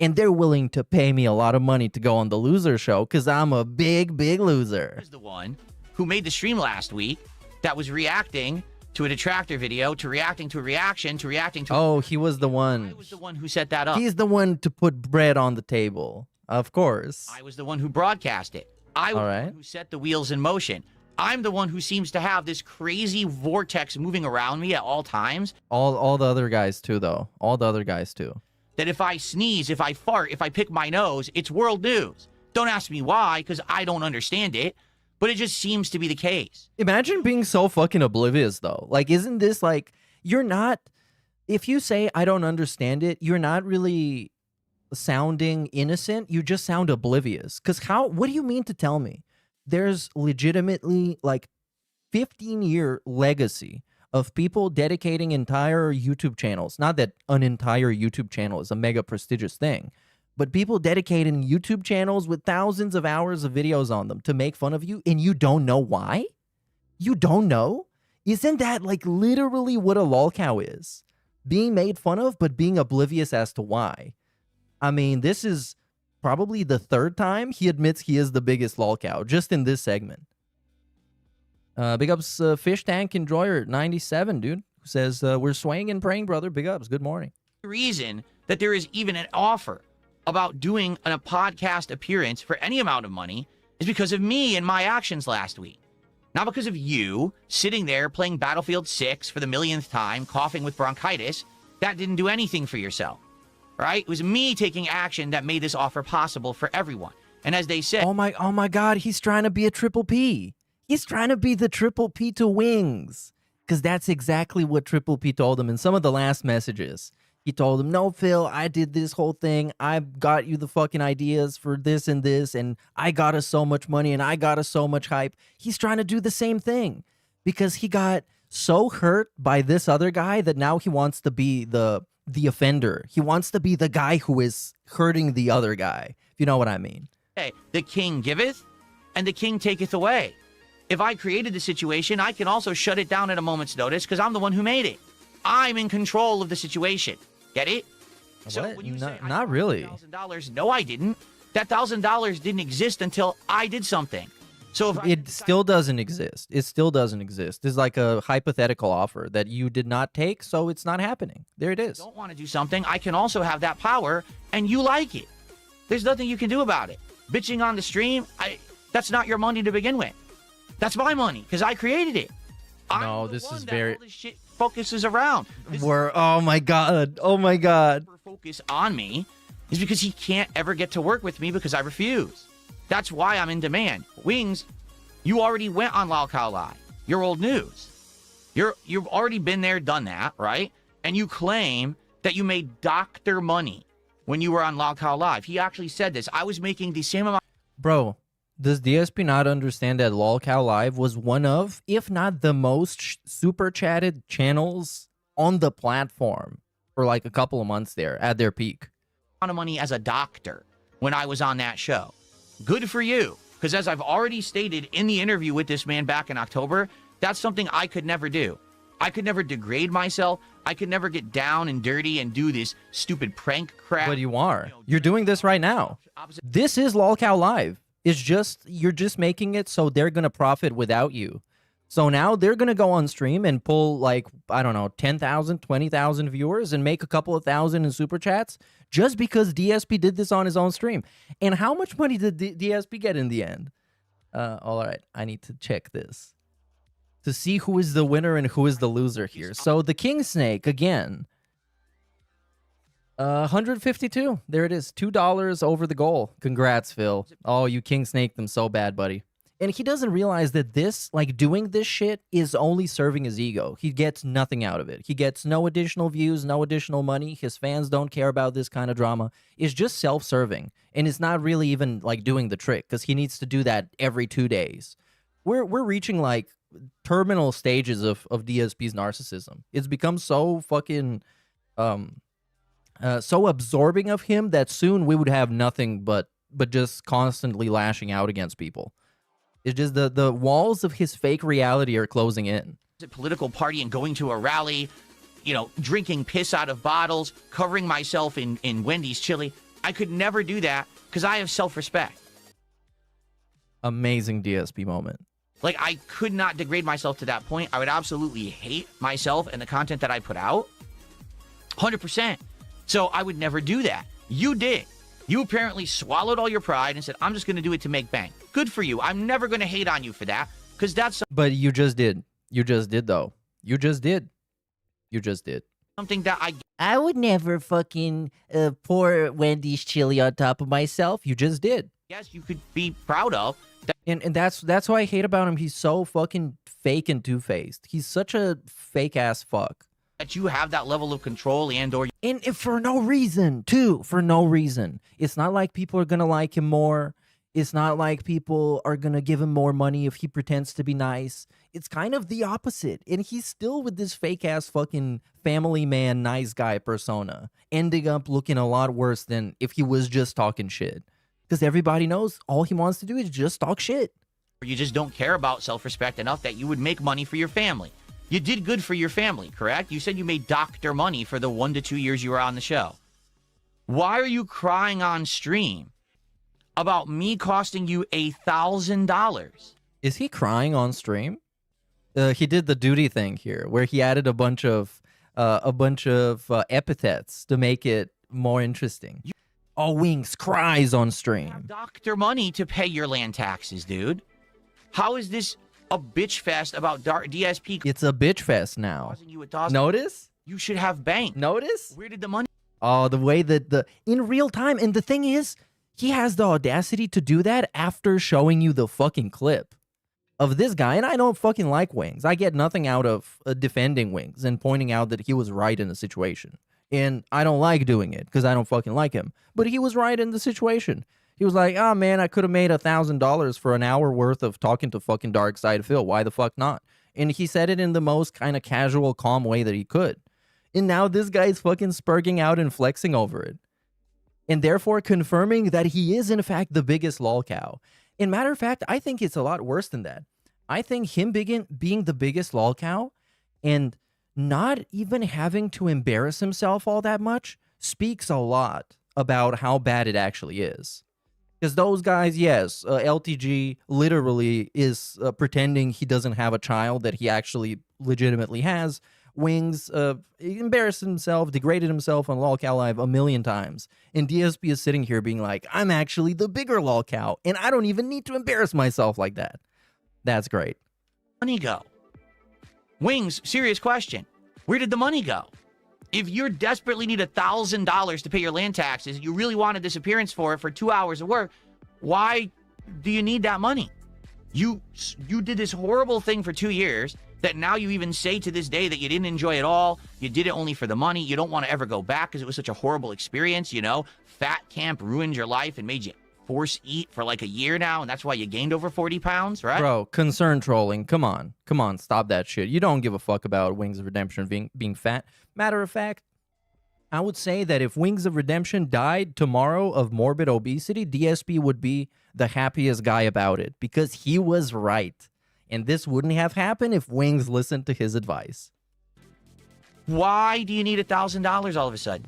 And they're willing to pay me a lot of money to go on the loser show because I'm a big, big loser. Here's the one who made the stream last week that was reacting to a detractor video, to reacting to a reaction, to reacting to... Oh, he was the one. I was the one who set that up. He's the one to put bread on the table. Of course. I was the one who broadcast it. I was the one who set the wheels in motion. I'm the one who seems to have this crazy vortex moving around me at all times. All the other guys too, though. All the other guys too. That if I sneeze, if I fart, if I pick my nose, it's world news. Don't ask me why, because I don't understand it. But it just seems to be the case. Imagine being so fucking oblivious, though. Like, isn't this like, you're not, if you say, I don't understand it, you're not really sounding innocent. You just sound oblivious. Because what do you mean to tell me? There's legitimately like 15-year legacy of people dedicating entire YouTube channels. Not that an entire YouTube channel is a mega prestigious thing. But people dedicating YouTube channels with thousands of hours of videos on them to make fun of you, and you don't know why? You don't know? Isn't that like literally what a lolcow is? Being made fun of, but being oblivious as to why. I mean, this is probably the third time he admits he is the biggest lolcow, just in this segment. Big ups, Fish Tank Enjoyer 97, dude, who says, we're swaying and praying, brother. Big ups. Good morning. The reason that there is even an offer about doing a podcast appearance for any amount of money is because of me and my actions last week. Not because of you sitting there playing Battlefield 6 for the millionth time, coughing with bronchitis. That didn't do anything for yourself, right? It was me taking action that made this offer possible for everyone. And as they said, oh my God, he's trying to be a triple P. He's trying to be the triple P to Wings, because that's exactly what Triple P told him in some of the last messages. He told him, no, Phil, I did this whole thing. I got you the fucking ideas for this, and I got us so much money, and I got us so much hype. He's trying to do the same thing because he got so hurt by this other guy that now he wants to be the offender. He wants to be the guy who is hurting the other guy, if you know what I mean. hey, the king giveth, and the king taketh away. If I created the situation, I can also shut it down at a moment's notice because I'm the one who made it. I'm in control of the situation. Get it? So when you say not really. $1,000, no, I didn't. That $1,000 didn't exist until I did something. So if it still doesn't exist. It still doesn't exist. It's like a hypothetical offer that you did not take, so it's not happening. There it is. Don't want to do something, I can also have that power, and you like it. There's nothing you can do about it. Bitching on the stream, that's not your money to begin with. That's my money because I created it. No, this is very. All this shit focuses around. Oh my God. Oh my God. Focus on me is because he can't ever get to work with me because I refuse. That's why I'm in demand. Wings, you already went on Lolcow Live. You're old news. You've already been there, done that, right? And you claim that you made doctor money when you were on Lolcow Live. He actually said this. I was making the same amount. Bro, does DSP not understand that Lolcow Live was one of, if not the most super chatted channels on the platform for like a couple of months there at their peak? Of money as a doctor when I was on that show. Good for you. Because as I've already stated in the interview with this man back in October, that's something I could never do. I could never degrade myself. I could never get down and dirty and do this stupid prank crap. But you are. You're doing this right now. This is Lolcow Live. It's just, you're just making it so they're going to profit without you. So now they're going to go on stream and pull like, I don't know, 10,000, 20,000 viewers and make a couple of thousand in super chats just because DSP did this on his own stream. And how much money did DSP get in the end? All right, I need to check this to see who is the winner and who is the loser here. So the King Snake, again, 152. There it is. $2 over the goal. Congrats, Phil. Oh, you King Snake them so bad, buddy. And he doesn't realize that this, like, doing this shit is only serving his ego. He gets nothing out of it. He gets no additional views, no additional money. His fans don't care about this kind of drama. It's just self-serving. And it's not really even, like, doing the trick, because he needs to do that every 2 days. We're reaching, like, terminal stages of DSP's narcissism. It's become so fucking, so absorbing of him that soon we would have nothing but just constantly lashing out against people. It's just the walls of his fake reality are closing in. Political party and going to a rally, you know, drinking piss out of bottles, covering myself in Wendy's chili. I could never do that because I have self-respect. Amazing DSP moment. Like, I could not degrade myself to that point. I would absolutely hate myself and the content that I put out. 100%. So I would never do that. You did. You apparently swallowed all your pride and said, I'm just going to do it to make bank. Good for you. I'm never going to hate on you for that because that's... But you just did. You just did, though. You just did. You just did. Something that I would never fucking pour Wendy's chili on top of myself. You just did. Yes, you could be proud of. And that's what I hate about him. He's so fucking fake and two-faced. He's such a fake-ass fuck. That you have that level of control and for no reason, too. For no reason. It's not like people are going to like him more. It's not like people are going to give him more money if he pretends to be nice. It's kind of the opposite. And he's still with this fake-ass fucking family man, nice guy persona, ending up looking a lot worse than if he was just talking shit. Because everybody knows all he wants to do is just talk shit. You just don't care about self-respect enough that you would make money for your family. You did good for your family, correct? You said you made doctor money for the 1 to 2 years you were on the show. Why are you crying on stream about me costing you $1,000? Is he crying on stream? He did the duty thing here, where he added a bunch of epithets to make it more interesting. Wings cries on stream. Doctor money to pay your land taxes, dude. How is this a bitch fest about DSP? It's a bitch fest now. Notice? You should have bank. Notice? Where did the money? Oh, the way that in real time. And the thing is, he has the audacity to do that after showing you the fucking clip of this guy. And I don't fucking like Wings. I get nothing out of defending Wings and pointing out that he was right in the situation. And I don't like doing it because I don't fucking like him. But he was right in the situation. He was like, oh man, I could have made $1,000 for an hour worth of talking to fucking Dark Side Phil. Why the fuck not? And he said it in the most kind of casual, calm way that he could. And now this guy's fucking spurging out and flexing over it. And therefore confirming that he is in fact the biggest lolcow. In matter of fact, I think it's a lot worse than that. I think him being the biggest lolcow and not even having to embarrass himself all that much speaks a lot about how bad it actually is. Because those guys, yes, LTG literally is pretending he doesn't have a child that he actually legitimately has. Wings embarrassed himself, degraded himself on LOLcow Live a million times. And DSP is sitting here being like, I'm actually the bigger LOLcow, and I don't even need to embarrass myself like that. That's great. Money go? Wings, serious question. Where did the money go? If you desperately need $1,000 to pay your land taxes, you really want a disappearance for 2 hours of work, why do you need that money? You did this horrible thing for 2 years that now you even say to this day that you didn't enjoy at all. You did it only for the money. You don't want to ever go back because it was such a horrible experience, you know? Fat camp ruined your life and made you force eat for like a year now, and that's why you gained over 40 pounds, right? Bro, concern trolling. Come on, stop that shit. You don't give a fuck about Wings of Redemption being fat. Matter of fact, I would say that if Wings of Redemption died tomorrow of morbid obesity, DSP would be the happiest guy about it because he was right. And this wouldn't have happened if Wings listened to his advice. Why do you need $1,000 all of a sudden?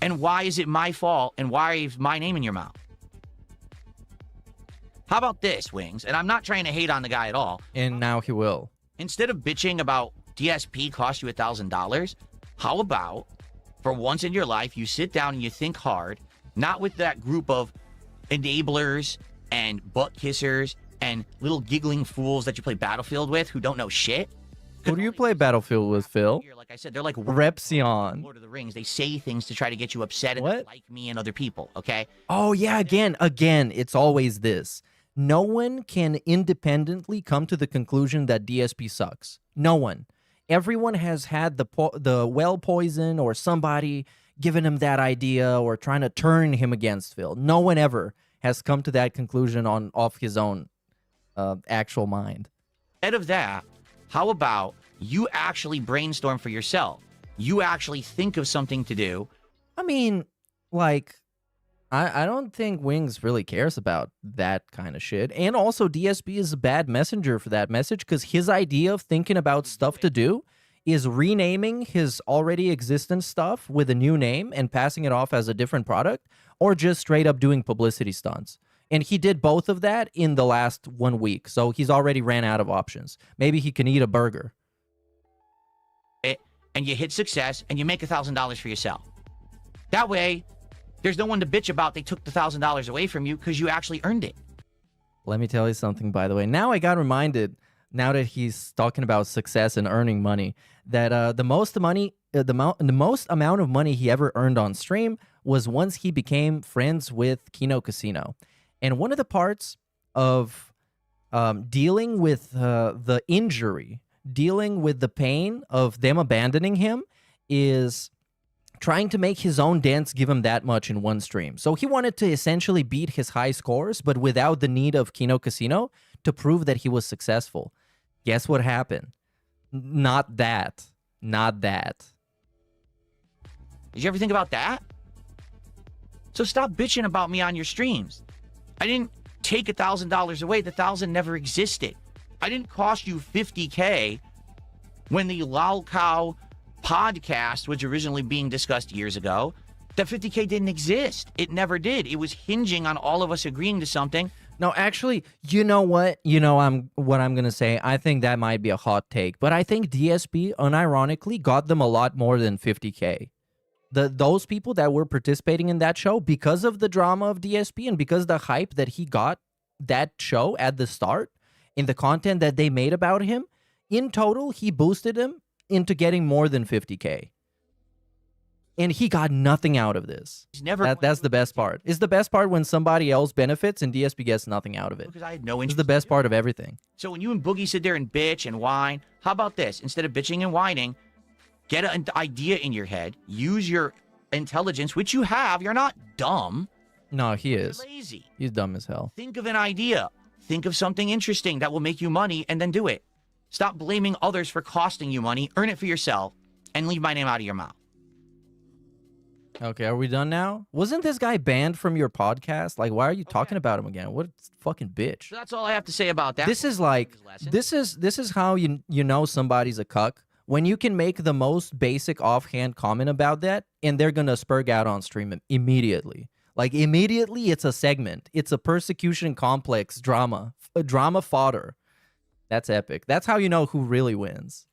And why is it my fault? And why is my name in your mouth? How about this, Wings? And I'm not trying to hate on the guy at all. And now he will. Instead of bitching about DSP cost you $1,000, how about for once in your life, you sit down and you think hard, not with that group of enablers and butt kissers and little giggling fools that you play Battlefield with who don't know shit. Who do you play Battlefield with, Phil? Like I said, they're like Repsion. Lord of the Rings. They say things to try to get you upset and like me and other people, okay? Oh, yeah, again, it's always this. No one can independently come to the conclusion that DSP sucks. No one. Everyone has had the well poison or somebody giving him that idea or trying to turn him against Phil. No one ever has come to that conclusion off his own actual mind. Instead of that, how about you actually brainstorm for yourself? You actually think of something to do. I mean, like, I don't think Wings really cares about that kind of shit. And also, DSP is a bad messenger for that message because his idea of thinking about stuff to do is renaming his already existent stuff with a new name and passing it off as a different product, or just straight up doing publicity stunts. And he did both of that in the last 1 week, so he's already ran out of options. Maybe he can eat a burger. And you hit success, and you make $1,000 for yourself. That way, there's no one to bitch about they took the $1,000 away from you because you actually earned it. Let me tell you something, by the way. Now I got reminded, now that he's talking about success and earning money, that the most amount of money he ever earned on stream was once he became friends with Kino Casino. And one of the parts of dealing with the injury, dealing with the pain of them abandoning him, is trying to make his own dance give him that much in one stream. So he wanted to essentially beat his high scores, but without the need of Kino Casino to prove that he was successful. Guess what happened? Not that. Not that. Did you ever think about that? So stop bitching about me on your streams. I didn't take $1,000 away. The 1,000 never existed. I didn't cost you $50K when the Lol Cow podcast was originally being discussed years ago, that 50K didn't exist. It never did. It was hinging on all of us agreeing to something. No, actually, you know what? What I'm gonna say. I think that might be a hot take, but I think DSP unironically got them a lot more than 50K. Those people that were participating in that show, because of the drama of DSP and because the hype that he got that show at the start and the content that they made about him, in total, he boosted him into getting more than 50K. And he got nothing out of this. That's the best part. It's the best part when somebody else benefits and DSP gets nothing out of it. Because I had no interest. It's the best part of everything. So when you and Boogie sit there and bitch and whine, how about this? Instead of bitching and whining, get an idea in your head. Use your intelligence, which you have. You're not dumb. No, he is. You're lazy. He's dumb as hell. Think of an idea. Think of something interesting that will make you money and then do it. Stop blaming others for costing you money. Earn it for yourself and leave my name out of your mouth. Okay, are we done now? Wasn't this guy banned from your podcast? Like, why are you talking about him again? What a fucking bitch. So that's all I have to say about that. This is like, this is how you know somebody's a cuck. When you can make the most basic offhand comment about that, and they're gonna spurg out on stream immediately. Like, immediately, it's a segment. It's a persecution complex drama. A drama fodder. That's epic. That's how you know who really wins.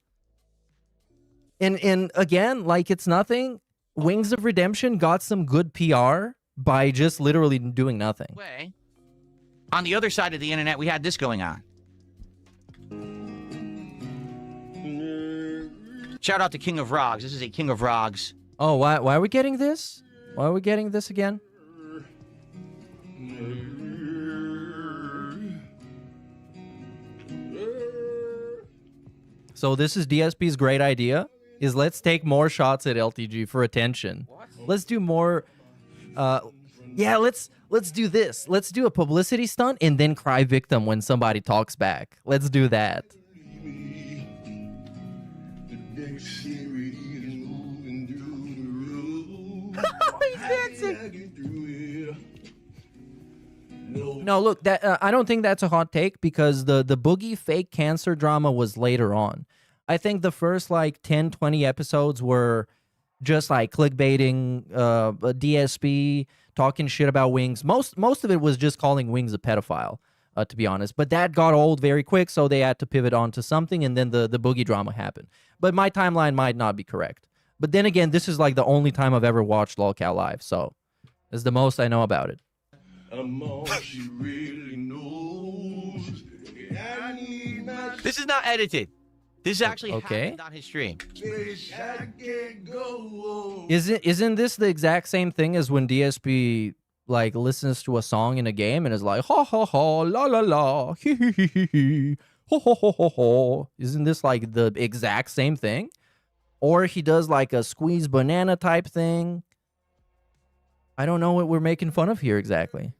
And again, like, it's nothing. Wings of Redemption got some good PR by just literally doing nothing. On the other side of the internet, we had this going on. Shout out to King of Rogs. This is a King of Rogs. Oh, why are we getting this? Why are we getting this again? So this is DSP's great idea. Is let's take more shots at LTG for attention. What? Let's do more. Yeah, let's do this. Let's do a publicity stunt and then cry victim when somebody talks back. Let's do that. He's dancing. No, look, that I don't think that's a hot take because the Boogie fake cancer drama was later on. I think the first like 10, 20 episodes were just like clickbaiting, DSP, talking shit about Wings. Most of it was just calling Wings a pedophile, to be honest. But that got old very quick, so they had to pivot on to something, and then the Boogie drama happened. But my timeline might not be correct. But then again, this is like the only time I've ever watched LOLCal live, so it's the most I know about it. This is not edited. This actually happened on his stream. Isn't this the exact same thing as when DSP like listens to a song in a game and is like ha ha ha la la la he he he he he ho ho ho ho ho? Isn't this like the exact same thing? Or he does like a squeeze banana type thing. I don't know what we're making fun of here exactly.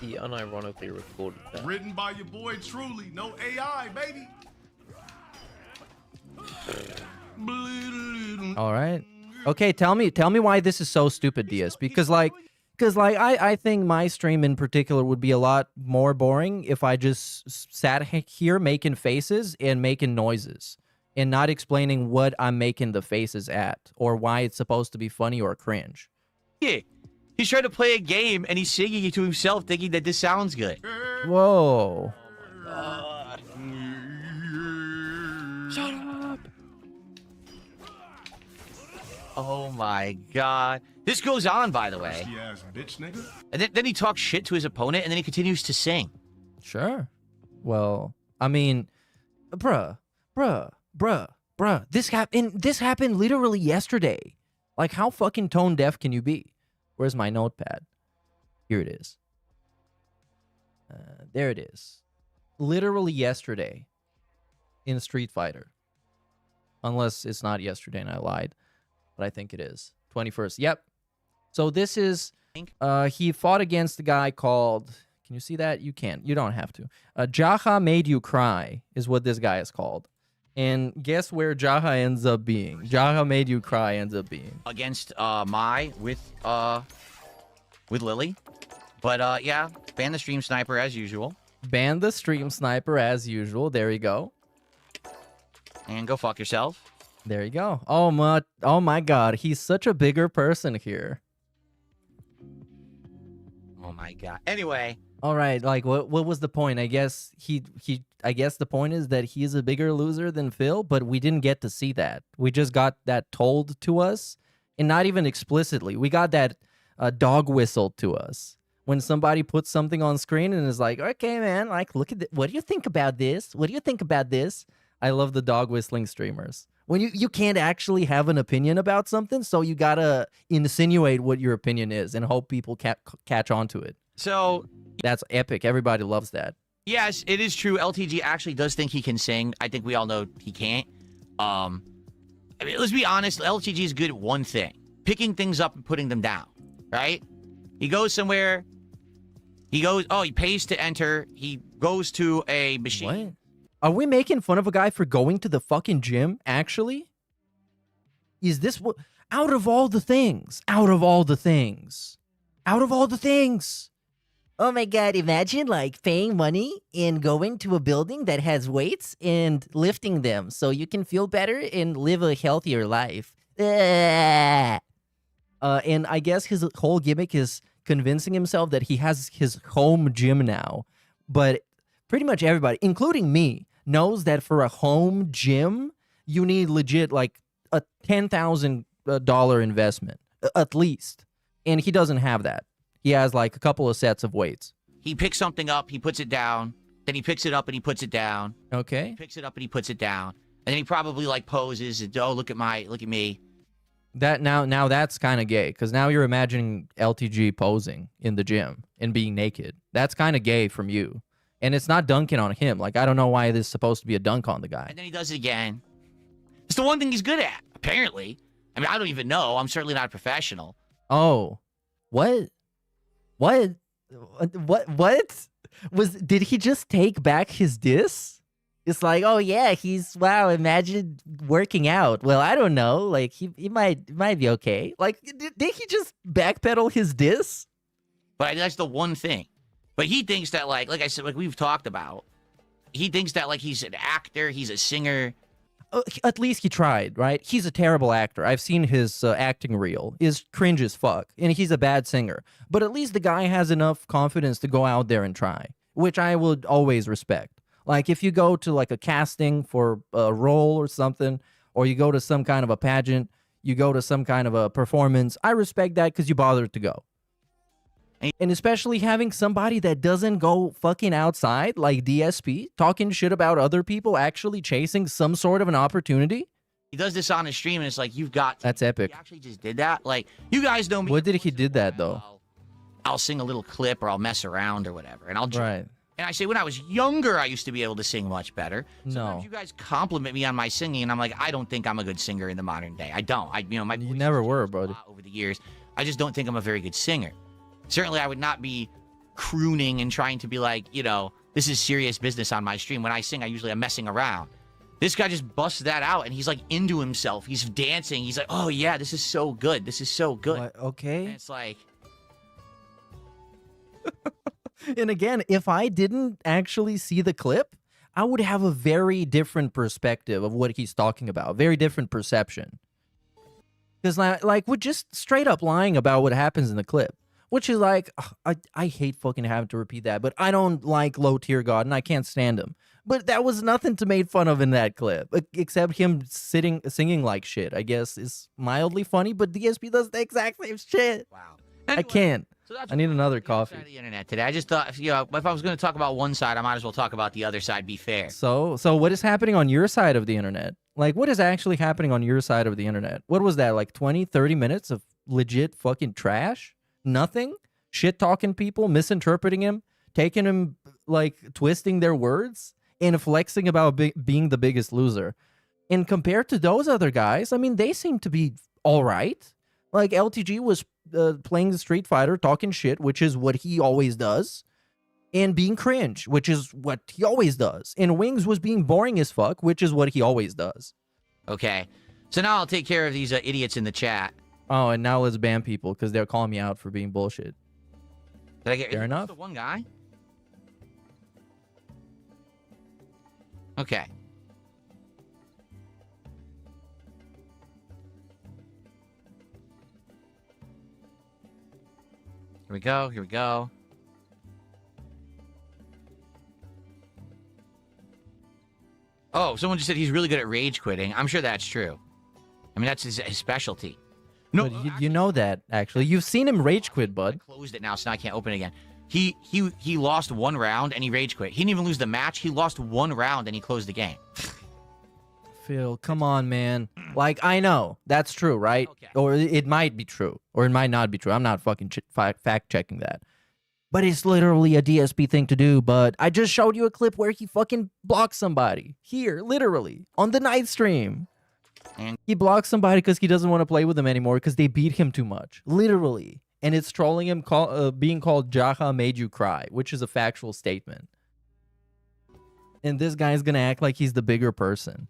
He unironically recorded that. Written by your boy Truly. No AI, baby. All right. Okay, tell me why this is so stupid, DSP. Because I think my stream in particular would be a lot more boring if I just sat here making faces and making noises and not explaining what I'm making the faces at or why it's supposed to be funny or cringe. Yeah. He's trying to play a game and he's singing it to himself thinking that this sounds good. Whoa. Shut up. Oh my god. This goes on, by the way. Bitch, nigga. And then he talks shit to his opponent and then he continues to sing. Sure. Well, I mean, bruh. This happened literally yesterday. Like, how fucking tone deaf can you be? Where's my notepad? Here it is. There it is. Literally yesterday in Street Fighter. Unless it's not yesterday and I lied. But I think it is. 21st. Yep. So this is... he fought against a guy called... Can you see that? You can't. You don't have to. Jaha Made You Cry is what this guy is called. And guess where Jaha ends up being? Jaha Made You Cry ends up being against Mai with Lily. But yeah, ban the stream sniper as usual. Ban the stream sniper as usual. There you go. And go fuck yourself. There you go. Oh my god, he's such a bigger person here. Oh my god. Anyway. All right, like what was the point? I guess I guess the point is that he's a bigger loser than Phil, but we didn't get to see that. We just got that told to us, and not even explicitly. We got that dog whistled to us when somebody puts something on screen and is like, "Okay, man, like look at what do you think about this? What do you think about this?" I love the dog whistling streamers. When you can't actually have an opinion about something, so you gotta insinuate what your opinion is and hope people catch on to it. So that's epic. Everybody loves that. Yes, it is true. LTG actually does think he can sing. I think we all know he can't. I mean, let's be honest. LTG is good at one thing: picking things up and putting them down. Right? He goes somewhere. He goes. Oh, he pays to enter. He goes to a machine. What? Are we making fun of a guy for going to the fucking gym? Actually, is this what? Out of all the things. Oh my god, imagine like paying money and going to a building that has weights and lifting them so you can feel better and live a healthier life. And I guess his whole gimmick is convincing himself that he has his home gym now. But pretty much everybody, including me, knows that for a home gym, you need legit like a $10,000 investment, at least. And he doesn't have that. He has like a couple of sets of weights. He picks something up, he puts it down, then he picks it up and he puts it down. Okay. He picks it up and he puts it down. And then he probably like poses and, oh, look at me. That now that's kind of gay, because now you're imagining LTG posing in the gym and being naked. That's kind of gay from you. And it's not dunking on him. Like, I don't know why this is supposed to be a dunk on the guy. And then he does it again. It's the one thing he's good at, apparently. I mean, I don't even know. I'm certainly not a professional. Oh. What? Did he just take back his diss? It's like, oh yeah, wow, imagine working out. Well, I don't know. Like, he might be okay. Like, did he just backpedal his diss? But that's the one thing. But he thinks that, like I said, like we've talked about, he thinks that, like, he's an actor, he's a singer. At least he tried, right? He's a terrible actor. I've seen his acting reel. Is cringe as fuck. And he's a bad singer. But at least the guy has enough confidence to go out there and try, which I would always respect. Like, if you go to, like, a casting for a role or something, or you go to some kind of a pageant, you go to some kind of a performance, I respect that because you bothered to go. And especially having somebody that doesn't go fucking outside, like DSP, talking shit about other people actually chasing some sort of an opportunity. He does this on his stream, and it's like, you've got... That's epic. He actually just did that. Like, you guys know me. What did he did that, though? I'll sing a little clip, or I'll mess around, or whatever, and I'll... Right. And I say, when I was younger, I used to be able to sing much better. No. Sometimes you guys compliment me on my singing, and I'm like, I don't think I'm a good singer in the modern day. I don't. My you never were, brother. Over the years, I just don't think I'm a very good singer. Certainly, I would not be crooning and trying to be like, this is serious business on my stream. When I sing, I usually am messing around. This guy just busts that out, and he's like into himself. He's dancing. He's like, oh yeah, this is so good. This is so good. What? Okay. And it's like... And again, if I didn't actually see the clip, I would have a very different perspective of what he's talking about. Very different perception. Because like we're just straight up lying about what happens in the clip. Which is like, I hate fucking having to repeat that, but I don't like Low Tier God, and I can't stand him. But that was nothing to make fun of in that clip, except him singing like shit. I guess is mildly funny, but DSP does the exact same shit. Wow. Anyway, I can't. So I need another coffee. The internet today. I just thought, if I was going to talk about one side, I might as well talk about the other side. Be fair. So what is happening on your side of the internet? Like, what is actually happening on your side of the internet? What was that, like 20, 30 minutes of legit fucking trash? Nothing? Shit talking people, misinterpreting him, taking him, like, twisting their words, and flexing about being the biggest loser. And compared to those other guys, I mean, they seem to be all right. Like, LTG was playing the Street Fighter, talking shit, which is what he always does, and being cringe, which is what he always does. And Wings was being boring as fuck, which is what he always does. Okay. So now I'll take care of these idiots in the chat. Oh, and now let's ban people because they're calling me out for being bullshit. Did I get fair enough? The one guy? Okay. Here we go. Here we go. Oh, someone just said he's really good at rage quitting. I'm sure that's true. I mean, that's his specialty. No, But you know that, actually. You've seen him rage quit, bud. I closed it now, so now I can't open it again. He lost one round and he rage quit. He didn't even lose the match. He lost one round and he closed the game. Phil, come on, man. Like, I know. That's true, right? Okay. Or it might be true. Or it might not be true. I'm not fucking fact-checking that. But it's literally a DSP thing to do, but I just showed you a clip where he fucking blocked somebody. Here, literally. On the night stream. And he blocked somebody because he doesn't want to play with them anymore because they beat him too much. Literally. And it's trolling him being called Jaha made you cry, which is a factual statement. And this guy's going to act like he's the bigger person.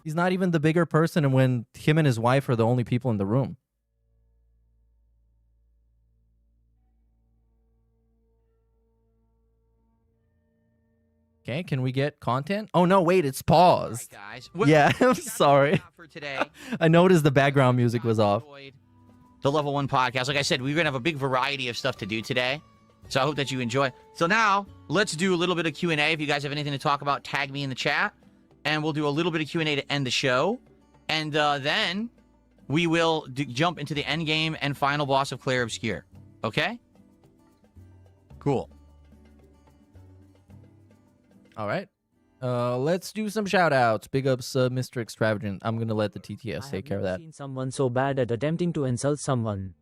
He's not even the bigger person when him and his wife are the only people in the room. Okay, can we get content? Oh, no, wait, it's paused. all right, guys. Yeah, I'm sorry. For today. I noticed the background music was off. The Level 1 podcast. Like I said, we're going to have a big variety of stuff to do today. So I hope that you enjoy. So now, let's do a little bit of Q&A. If you guys have anything to talk about, tag me in the chat. And we'll do a little bit of Q&A to end the show. And then we will jump into the end game and final boss of Clair Obscure. Okay? Cool. All right. Let's do some shout outs. Big ups, Mr. Extravagant. I'm going to let the TTS take care of that. Seen someone so bad at attempting to insult someone.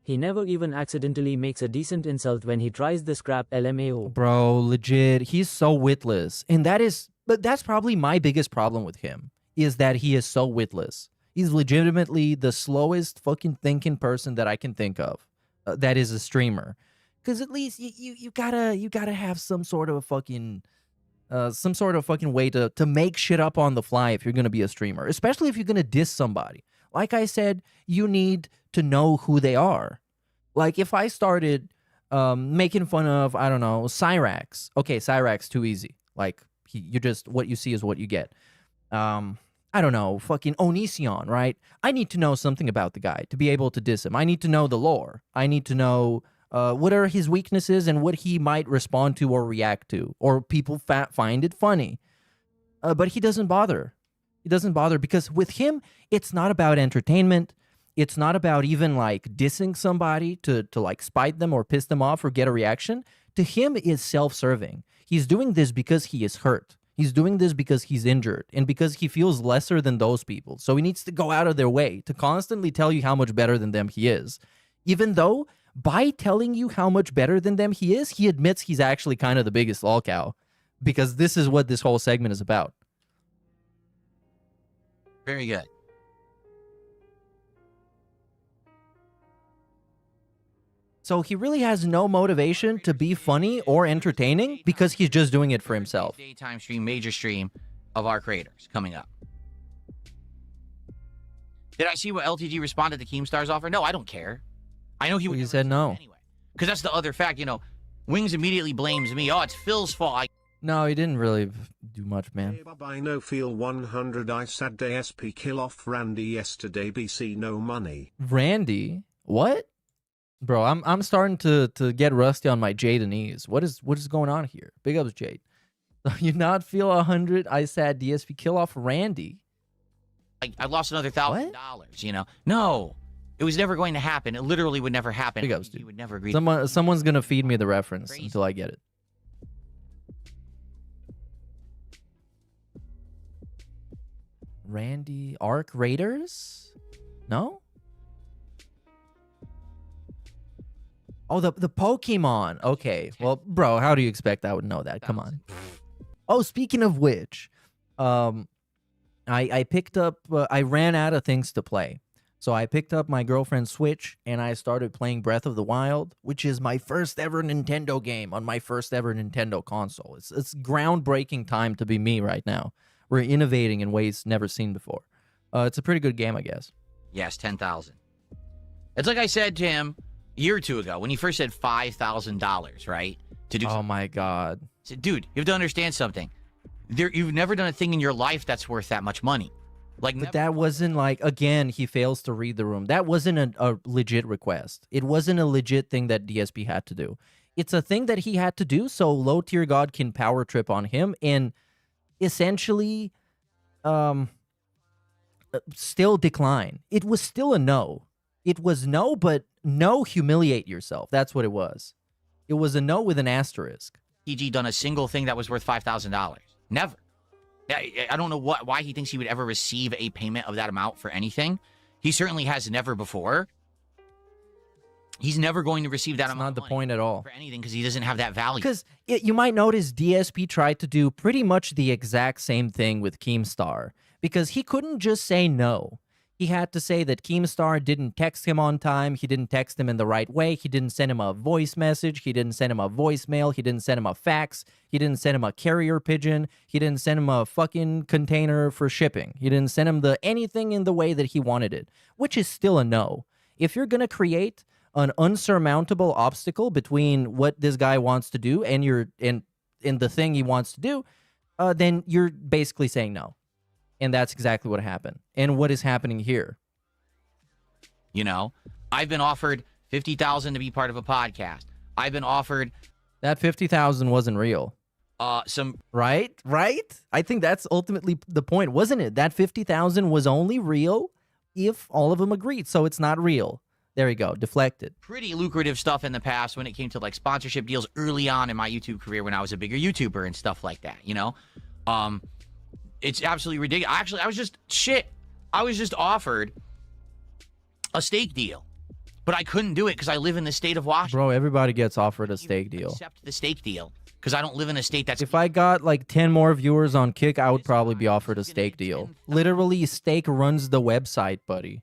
He never even accidentally makes a decent insult when he tries the scrap LMAO. Bro, legit. He's so witless. And that's probably my biggest problem with him, is that he is so witless. He's legitimately the slowest fucking thinking person that I can think of that is a streamer. Because at least you gotta have some sort of a fucking... way to make shit up on the fly if you're going to be a streamer, especially if you're going to diss somebody. Like I said, you need to know who they are. Like if I started making fun of, I don't know, Cyrax. Okay, Cyrax, too easy. Like you just, what you see is what you get. I don't know, fucking Onision, right? I need to know something about the guy to be able to diss him. I need to know the lore. I need to know what are his weaknesses and what he might respond to or react to, or people find it funny. But he doesn't bother. He doesn't bother because with him, it's not about entertainment. It's not about even like dissing somebody to like spite them or piss them off or get a reaction. To him, it's self-serving. He's doing this because he is hurt. He's doing this because he's injured and because he feels lesser than those people. So he needs to go out of their way to constantly tell you how much better than them he is. Even though by telling you how much better than them he is, he admits he's actually kind of the biggest lolcow, because this is what this whole segment is about. Very good. So he really has no motivation to be funny or entertaining because he's just doing it for himself. Daytime stream, major stream of our creators coming up. Did I see what LTG responded to Keemstar's offer? No, I don't care. I know he would. He said no. Anyway, because that's the other fact. You know, Wings immediately blames me. Oh, it's Phil's fault. No, he didn't really do much, man. I know feel 100. I sad day SP kill off Randy yesterday. BC no money. Randy? What? Bro, I'm starting to get rusty on my Jadenese. What is going on here? Big ups, Jade. You not feel 100? I said DSP kill off Randy. I lost another $1,000. You know, no, it was never going to happen. It literally would never happen. Big ups, dude. He would never agree. Someone's gonna feed me the reference until I get it. Randy Arc Raiders? No? Oh, the Pokemon. Okay. Well, bro, how do you expect I would know that? Come on. Oh, speaking of which, I picked up, I ran out of things to play. So I picked up my girlfriend's Switch and I started playing Breath of the Wild, which is my first ever Nintendo game on my first ever Nintendo console. It's groundbreaking time to be me right now. We're innovating in ways never seen before. It's a pretty good game, I guess. Yes, 10,000. It's like I said to him a year or two ago when he first said $5,000, right? To do. Oh my God. I said, dude, you have to understand something. You've never done a thing in your life that's worth that much money. But that wasn't like, again, he fails to read the room. That wasn't a legit request. It wasn't a legit thing that DSP had to do. It's a thing that he had to do so low tier God can power trip on him and essentially still decline. It was still a no. It was no, but no humiliate yourself. That's what it was. It was a no with an asterisk. PG done a single thing that was worth $5,000. Never. I don't know why he thinks he would ever receive a payment of that amount for anything. He certainly has never before. He's never going to receive that amount. Not the point at all for anything because he doesn't have that value. Because you might notice DSP tried to do pretty much the exact same thing with Keemstar because he couldn't just say no. He had to say that Keemstar didn't text him on time. He didn't text him in the right way. He didn't send him a voice message. He didn't send him a voicemail. He didn't send him a fax. He didn't send him a carrier pigeon. He didn't send him a fucking container for shipping. He didn't send him anything in the way that he wanted it, which is still a no. If you're going to create an unsurmountable obstacle between what this guy wants to do and the thing he wants to do, then you're basically saying no. And that's exactly what happened. And what is happening here? You know, I've been offered $50,000 to be part of a podcast. I've been offered that $50,000 wasn't real. Right? I think that's ultimately the point, wasn't it? That $50,000 was only real if all of them agreed. So it's not real. There you go. Deflected. Pretty lucrative stuff in the past when it came to like sponsorship deals early on in my YouTube career when I was a bigger YouTuber and stuff like that, you know? It's absolutely ridiculous. Actually, I was just offered a steak deal, but I couldn't do it because I live in the state of Washington. Bro, everybody gets offered a steak deal. Accept the steak deal because I don't live in a state that's... If I got like 10 more viewers on Kick, I would probably be offered a steak deal. Literally, steak runs the website, buddy.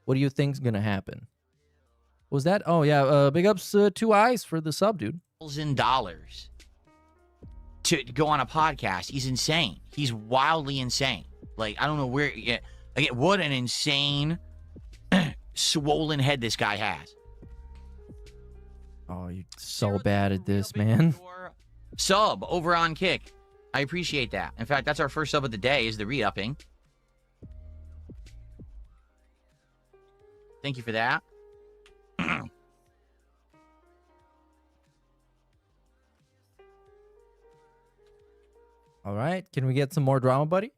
What do you think's gonna happen? Was that? Oh, yeah. Big ups to Eyes for the sub, dude. $1,000 to go on a podcast. He's insane. He's wildly insane. Like, I don't know where... Yeah, like, what an insane, swollen head this guy has. Oh, you're so bad at this, man. Sub over on Kick. I appreciate that. In fact, that's our first sub of the day, is the re-upping. Thank you for that. All right. Can we get some more drama, buddy?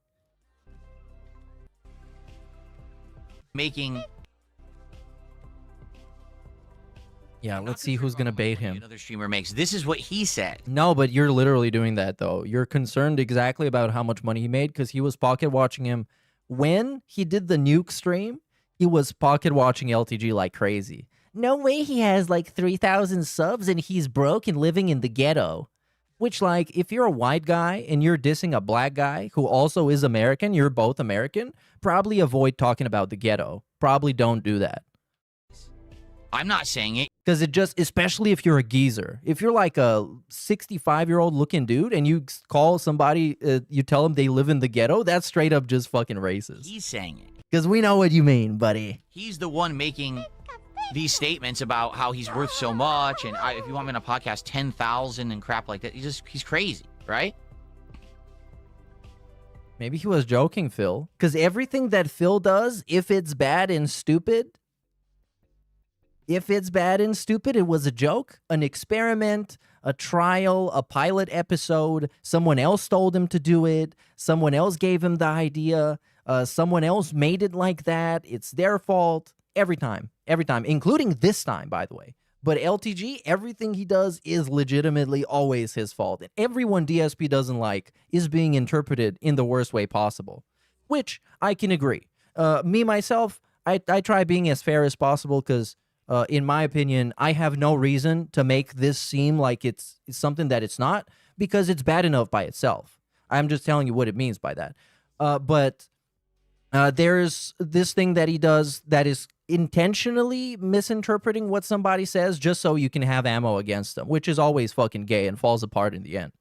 Yeah, let's see who's going to bait him. Another streamer makes. This is what he said. No, but you're literally doing that, though. You're concerned exactly about how much money he made because he was pocket watching him. When he did the nuke stream, he was pocket watching LTG like crazy. No way he has like 3,000 subs and he's broke and living in the ghetto. Which, like, if you're a white guy and you're dissing a black guy who also is American, you're both American, probably avoid talking about the ghetto. Probably don't do that. I'm not saying it. Because it just, especially if you're a geezer. If you're like a 65-year-old looking dude and you call somebody, you tell them they live in the ghetto, that's straight up just fucking racist. He's saying it. Because we know what you mean, buddy. He's the one making these statements about how he's worth so much, and if you want me on a podcast, 10,000 and crap like that. He's crazy, right? Maybe he was joking, Phil. Because everything that Phil does, if it's bad and stupid, it was a joke, an experiment, a trial, a pilot episode. Someone else told him to do it. Someone else gave him the idea. Someone else made it like that. It's their fault. Every time, including this time, by the way. But LTG, everything he does is legitimately always his fault. And everyone DSP doesn't like is being interpreted in the worst way possible, which I can agree. Me, myself, I try being as fair as possible because, in my opinion, I have no reason to make this seem like it's something that it's not because it's bad enough by itself. I'm just telling you what it means by that. But there's this thing that he does that is intentionally misinterpreting what somebody says just so you can have ammo against them, which is always fucking gay and falls apart in the end.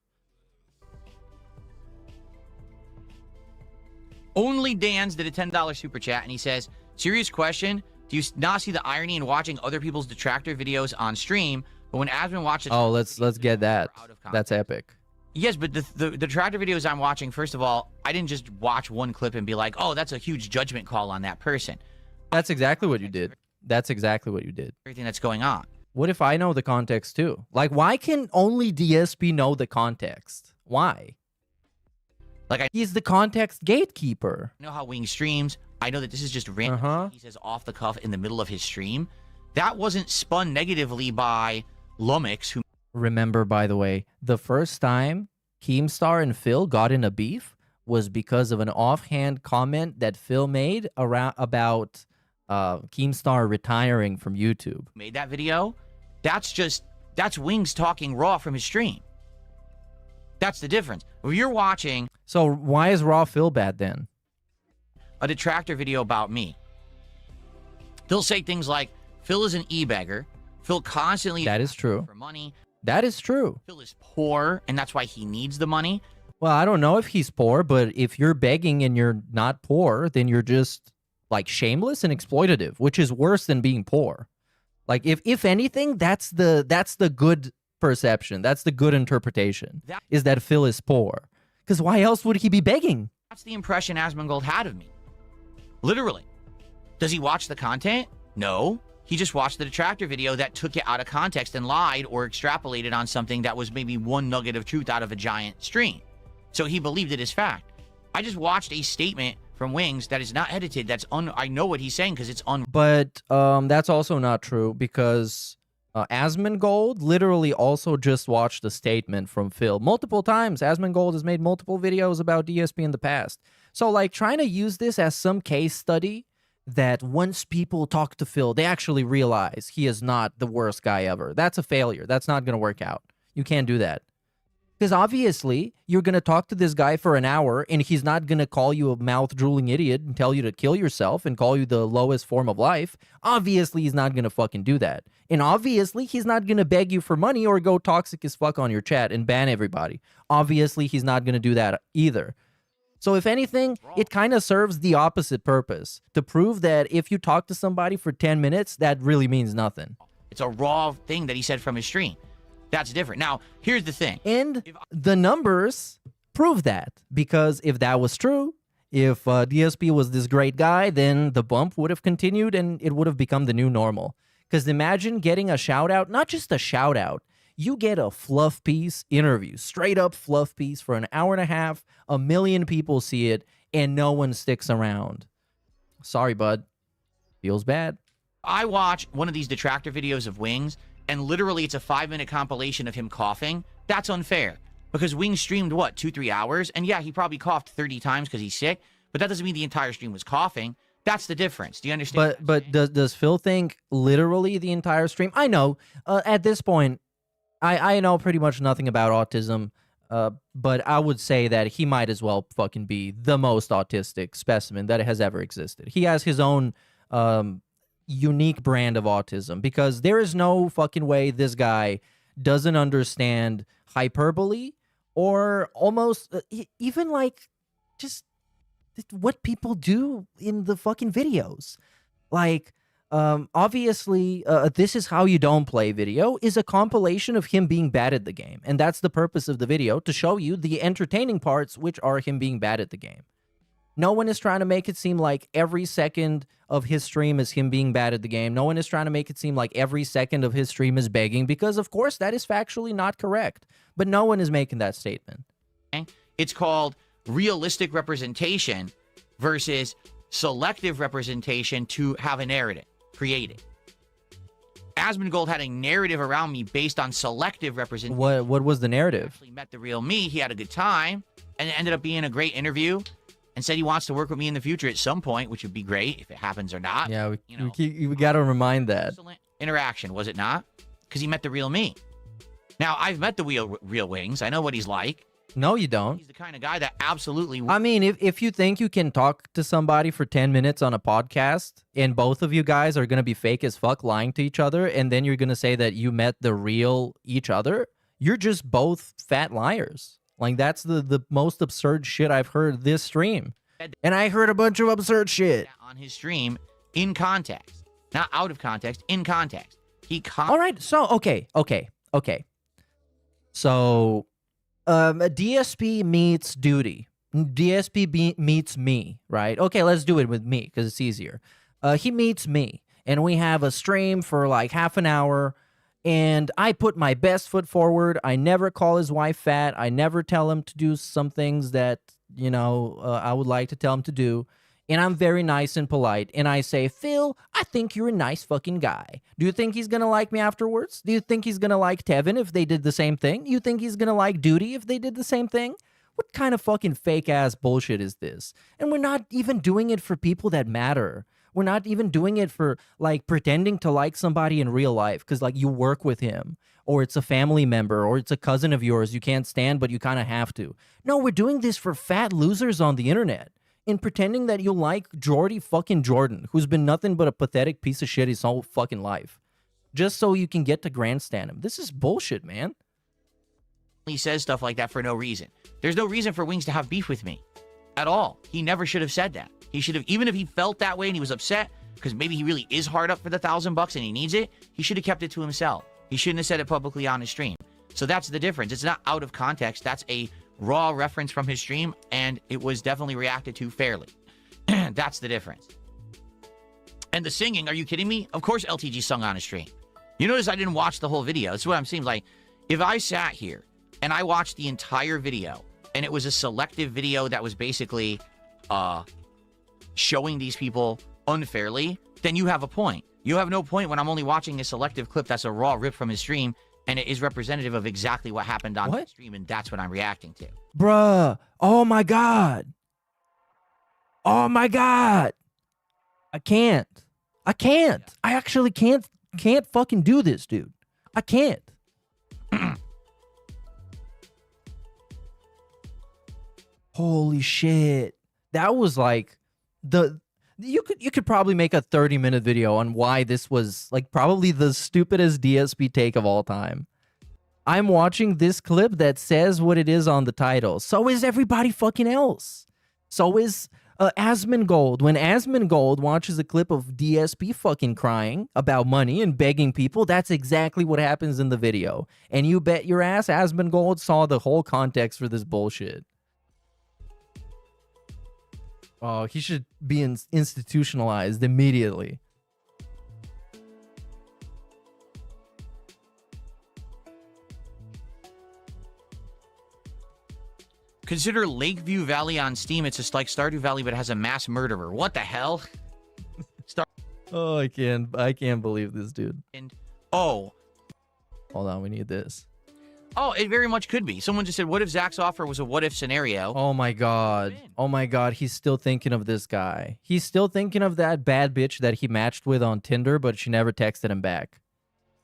Only Dan's did a $10 super chat, and he says, serious question, do you not see the irony in watching other people's detractor videos on stream, but when Asmon watches... Oh, let's get that. That's epic. Yes, but the tractor videos I'm watching, first of all, I didn't just watch one clip and be like, oh, that's a huge judgment call on that person. That's exactly what you did. That's exactly what you did. Everything that's going on. What if I know the context too? Like, why can only DSP know the context? Why? Like, he's the context gatekeeper. I know how Wing streams. I know that this is just random. He says off the cuff in the middle of his stream. That wasn't spun negatively by Lumix, who... Remember, by the way, the first time Keemstar and Phil got in a beef was because of an offhand comment that Phil made about Keemstar retiring from YouTube. Made that video. That's Wings talking raw from his stream. That's the difference. When you're watching... So why is Raw Phil bad then? A detractor video about me. They'll say things like, Phil is an e-beggar. Phil constantly... That is true. ...for money. That is true. Phil is poor, and that's why he needs the money. Well, I don't know if he's poor, but if you're begging and you're not poor, then you're just, like, shameless and exploitative, which is worse than being poor. Like, if anything, that's the good perception. That's the good interpretation, is that Phil is poor. Because why else would he be begging? That's the impression Asmongold had of me. Literally. Does he watch the content? No. He just watched the detractor video that took it out of context and lied or extrapolated on something that was maybe one nugget of truth out of a giant stream. So he believed it as fact. I just watched a statement from Wings that is not edited. I know what he's saying because it's But that's also not true because Asmongold literally also just watched a statement from Phil multiple times. Asmongold has made multiple videos about DSP in the past. So, like, trying to use this as some case study that once people talk to Phil, they actually realize he is not the worst guy ever. That's a failure. That's not going to work out. You can't do that. Because obviously, you're going to talk to this guy for an hour, and he's not going to call you a mouth-drooling idiot and tell you to kill yourself and call you the lowest form of life. Obviously, he's not going to fucking do that. And obviously, he's not going to beg you for money or go toxic as fuck on your chat and ban everybody. Obviously, he's not going to do that either. So if anything, it kind of serves the opposite purpose, to prove that if you talk to somebody for 10 minutes, that really means nothing. It's a raw thing that he said from his stream. That's different. Now, here's the thing. And the numbers prove that, because if that was true, if DSP was this great guy, then the bump would have continued and it would have become the new normal. Because imagine getting a shout out, not just a shout out, you get a fluff piece interview, straight up fluff piece for an hour and a half, 1 million people see it, and no one sticks around. Sorry, bud. Feels bad. I watch one of these detractor videos of Wings, and literally it's a 5-minute compilation of him coughing. That's unfair. Because Wings streamed, what, 2-3 hours? And yeah, he probably coughed 30 times because he's sick, but that doesn't mean the entire stream was coughing. That's the difference. Do you understand? But does Phil think literally the entire stream? I know. At this point, I know pretty much nothing about autism, but I would say that he might as well fucking be the most autistic specimen that has ever existed. He has his own unique brand of autism, because there is no fucking way this guy doesn't understand hyperbole or almost even like just what people do in the fucking videos. Like, obviously, This Is How You Don't Play video is a compilation of him being bad at the game. And that's the purpose of the video, to show you the entertaining parts, which are him being bad at the game. No one is trying to make it seem like every second of his stream is him being bad at the game. No one is trying to make it seem like every second of his stream is begging, because, of course, that is factually not correct. But no one is making that statement. It's called realistic representation versus selective representation to have a narrative created. Asmongold had a narrative around me based on selective representation. What was the narrative? Actually met the real me. He had a good time, and it ended up being a great interview. And said he wants to work with me in the future at some point, which would be great if it happens or not. Yeah, we got to remind that. Excellent interaction, was it not? Because he met the real me. Now, I've met the real Wings. I know what he's like. No, you don't. He's the kind of guy that absolutely... I mean, if you think you can talk to somebody for 10 minutes on a podcast, and both of you guys are going to be fake as fuck, lying to each other, and then you're going to say that you met the real each other, you're just both fat liars. Like, that's the most absurd shit I've heard this stream. And I heard a bunch of absurd shit. On his stream, in context. Not out of context, in context. All right, so, okay. So, DSP meets Duty. DSP meets me, right? Okay, let's do it with me because it's easier. He meets me, and we have a stream for like half an hour, and I put my best foot forward. I never call his wife fat. I never tell him to do some things that, I would like to tell him to do. And I'm very nice and polite. And I say, Phil, I think you're a nice fucking guy. Do you think he's going to like me afterwards? Do you think he's going to like Tevin if they did the same thing? You think he's going to like Duty if they did the same thing? What kind of fucking fake ass bullshit is this? And we're not even doing it for people that matter. We're not even doing it for like pretending to like somebody in real life because like you work with him or it's a family member or it's a cousin of yours you can't stand but you kind of have to. No, we're doing this for fat losers on the internet and pretending that you like Jordy fucking Jordan, who's been nothing but a pathetic piece of shit his whole fucking life, just so you can get to grandstand him. This is bullshit, man. He says stuff like that for no reason. There's no reason for Wings to have beef with me at all. He never should have said that. He should have, even if he felt that way and he was upset, because maybe he really is hard up for the $1,000 and he needs it, he should have kept it to himself. He shouldn't have said it publicly on his stream. So that's the difference. It's not out of context. That's a raw reference from his stream, and it was definitely reacted to fairly. That's the difference. And the singing, are you kidding me? Of course LTG sung on his stream. You notice I didn't watch the whole video. That's what I'm saying. Like, if I sat here and I watched the entire video, and it was a selective video that was basically showing these people unfairly, then you have a point. You have no point when I'm only watching a selective clip that's a raw rip from his stream, and it is representative of exactly what happened on the stream, and that's what I'm reacting to. Bruh. Oh my God. Oh my God. I can't. I actually can't fucking do this, dude. I can't. Holy shit. That was like you could probably make a 30-minute video on why this was like probably the stupidest DSP take of all time. I'm watching this clip that says what it is on the title. So is everybody fucking else. So is Asmongold. When Asmongold watches a clip of DSP fucking crying about money and begging people, that's exactly what happens in the video. And you bet your ass Asmongold saw the whole context for this bullshit. Oh, he should be institutionalized immediately. Consider Lakeview Valley on Steam. It's just like Stardew Valley, but it has a mass murderer. What the hell? Oh, I can't believe this, dude. Hold on, we need this. Oh, it very much could be. Someone just said, what if Zach's offer was a what if scenario? Oh my God. Oh my God. He's still thinking of this guy. He's still thinking of that bad bitch that he matched with on Tinder, but she never texted him back.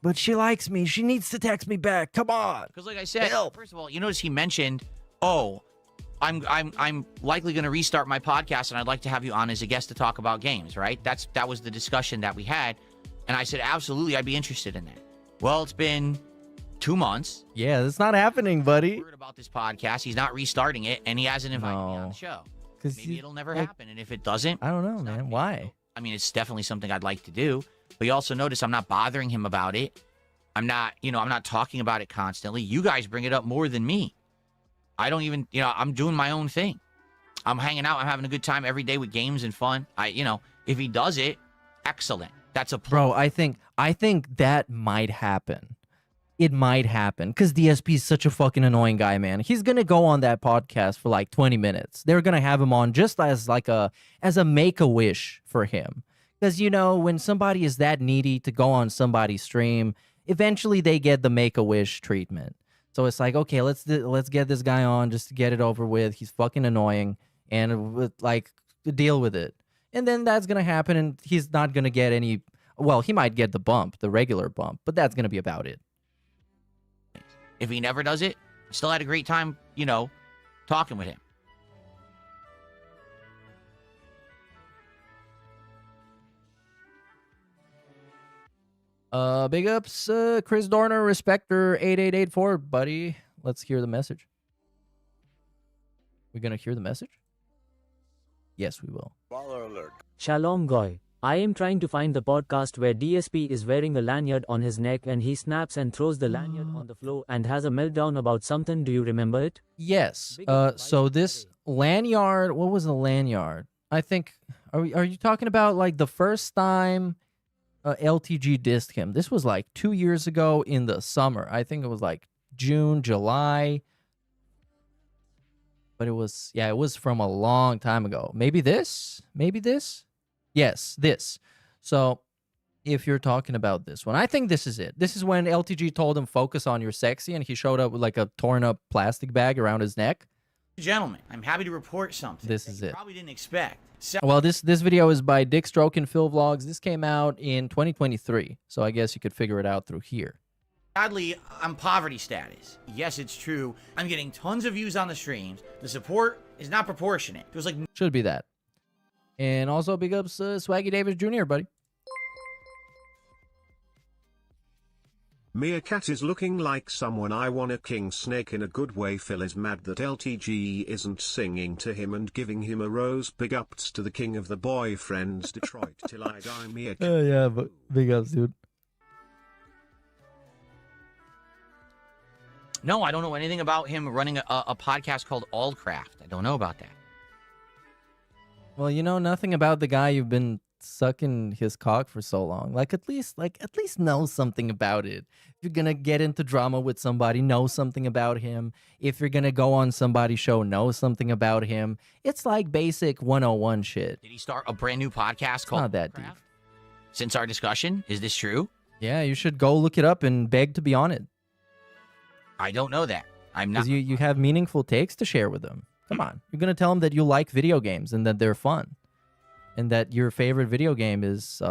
But she likes me. She needs to text me back. Come on. Because like I said, first of all, you notice he mentioned, oh, I'm likely going to restart my podcast and I'd like to have you on as a guest to talk about games, right? That was the discussion that we had. And I said, absolutely, I'd be interested in that. Well, it's been 2 months. Yeah, that's not happening, buddy. Heard about this podcast. He's not restarting it, and he hasn't invited me on the show. Maybe it'll never happen, and if it doesn't, I don't know, man. Why? I mean, it's definitely something I'd like to do. But you also notice I'm not bothering him about it. I'm not talking about it constantly. You guys bring it up more than me. I don't even, I'm doing my own thing. I'm hanging out. I'm having a good time every day with games and fun. If he does it, excellent. That's a bro. I think that might happen. It might happen because DSP is such a fucking annoying guy, man. He's gonna go on that podcast for like 20 minutes. They're gonna have him on just as a make-a-wish for him. Because when somebody is that needy to go on somebody's stream, eventually they get the make-a-wish treatment. So it's like, okay, let's get this guy on just to get it over with. He's fucking annoying, and deal with it. And then that's gonna happen, and he's not gonna get any. Well, he might get the bump, the regular bump, but that's gonna be about it. If he never does it, still had a great time, talking with him. Big ups, Chris Dorner, Respector 8884, buddy. Let's hear the message. We gonna hear the message? Yes, we will. Shalom Goy. I am trying to find the podcast where DSP is wearing a lanyard on his neck and he snaps and throws the lanyard on the floor and has a meltdown about something. Do you remember it? Yes. So this lanyard, what was the lanyard? I think, are you talking about like the first time LTG dissed him? This was like 2 years ago in the summer. I think it was like June, July. But it was, yeah, it was from a long time ago. Maybe this? Maybe this? Yes, this. So if you're talking about this one, I think this is it. This is when LTG told him focus on your sexy, and he showed up with like a torn up plastic bag around his neck. Gentlemen, I'm happy to report something. This is it. Probably didn't expect. Well, this video is by Dick Stroke and Phil Vlogs. This came out in 2023, so I guess you could figure it out through here. Sadly, I'm poverty status. Yes, it's true. I'm getting tons of views on the streams. The support is not proportionate. It was like should be that. And also big ups Swaggy Davis Jr., buddy. Meerkat is looking like someone I want a king snake in a good way. Phil is mad that LTG isn't singing to him and giving him a rose. Big ups to the king of the boyfriends, Detroit till I die. Meerkat. Oh yeah, but big ups, dude. No, I don't know anything about him running a podcast called Allcraft. I don't know about that. Well, you know nothing about the guy you've been sucking his cock for so long. Like at least know something about it. If you're gonna get into drama with somebody, know something about him. If you're gonna go on somebody's show, know something about him. It's like basic 101 shit. Did he start a brand new podcast called Not that deep. Since our discussion? Is this true? Yeah, you should go look it up and beg to be on it. I don't know that. I'm not. Because you have meaningful takes to share with them. Come on. You're going to tell them that you like video games and that they're fun. And that your favorite video game is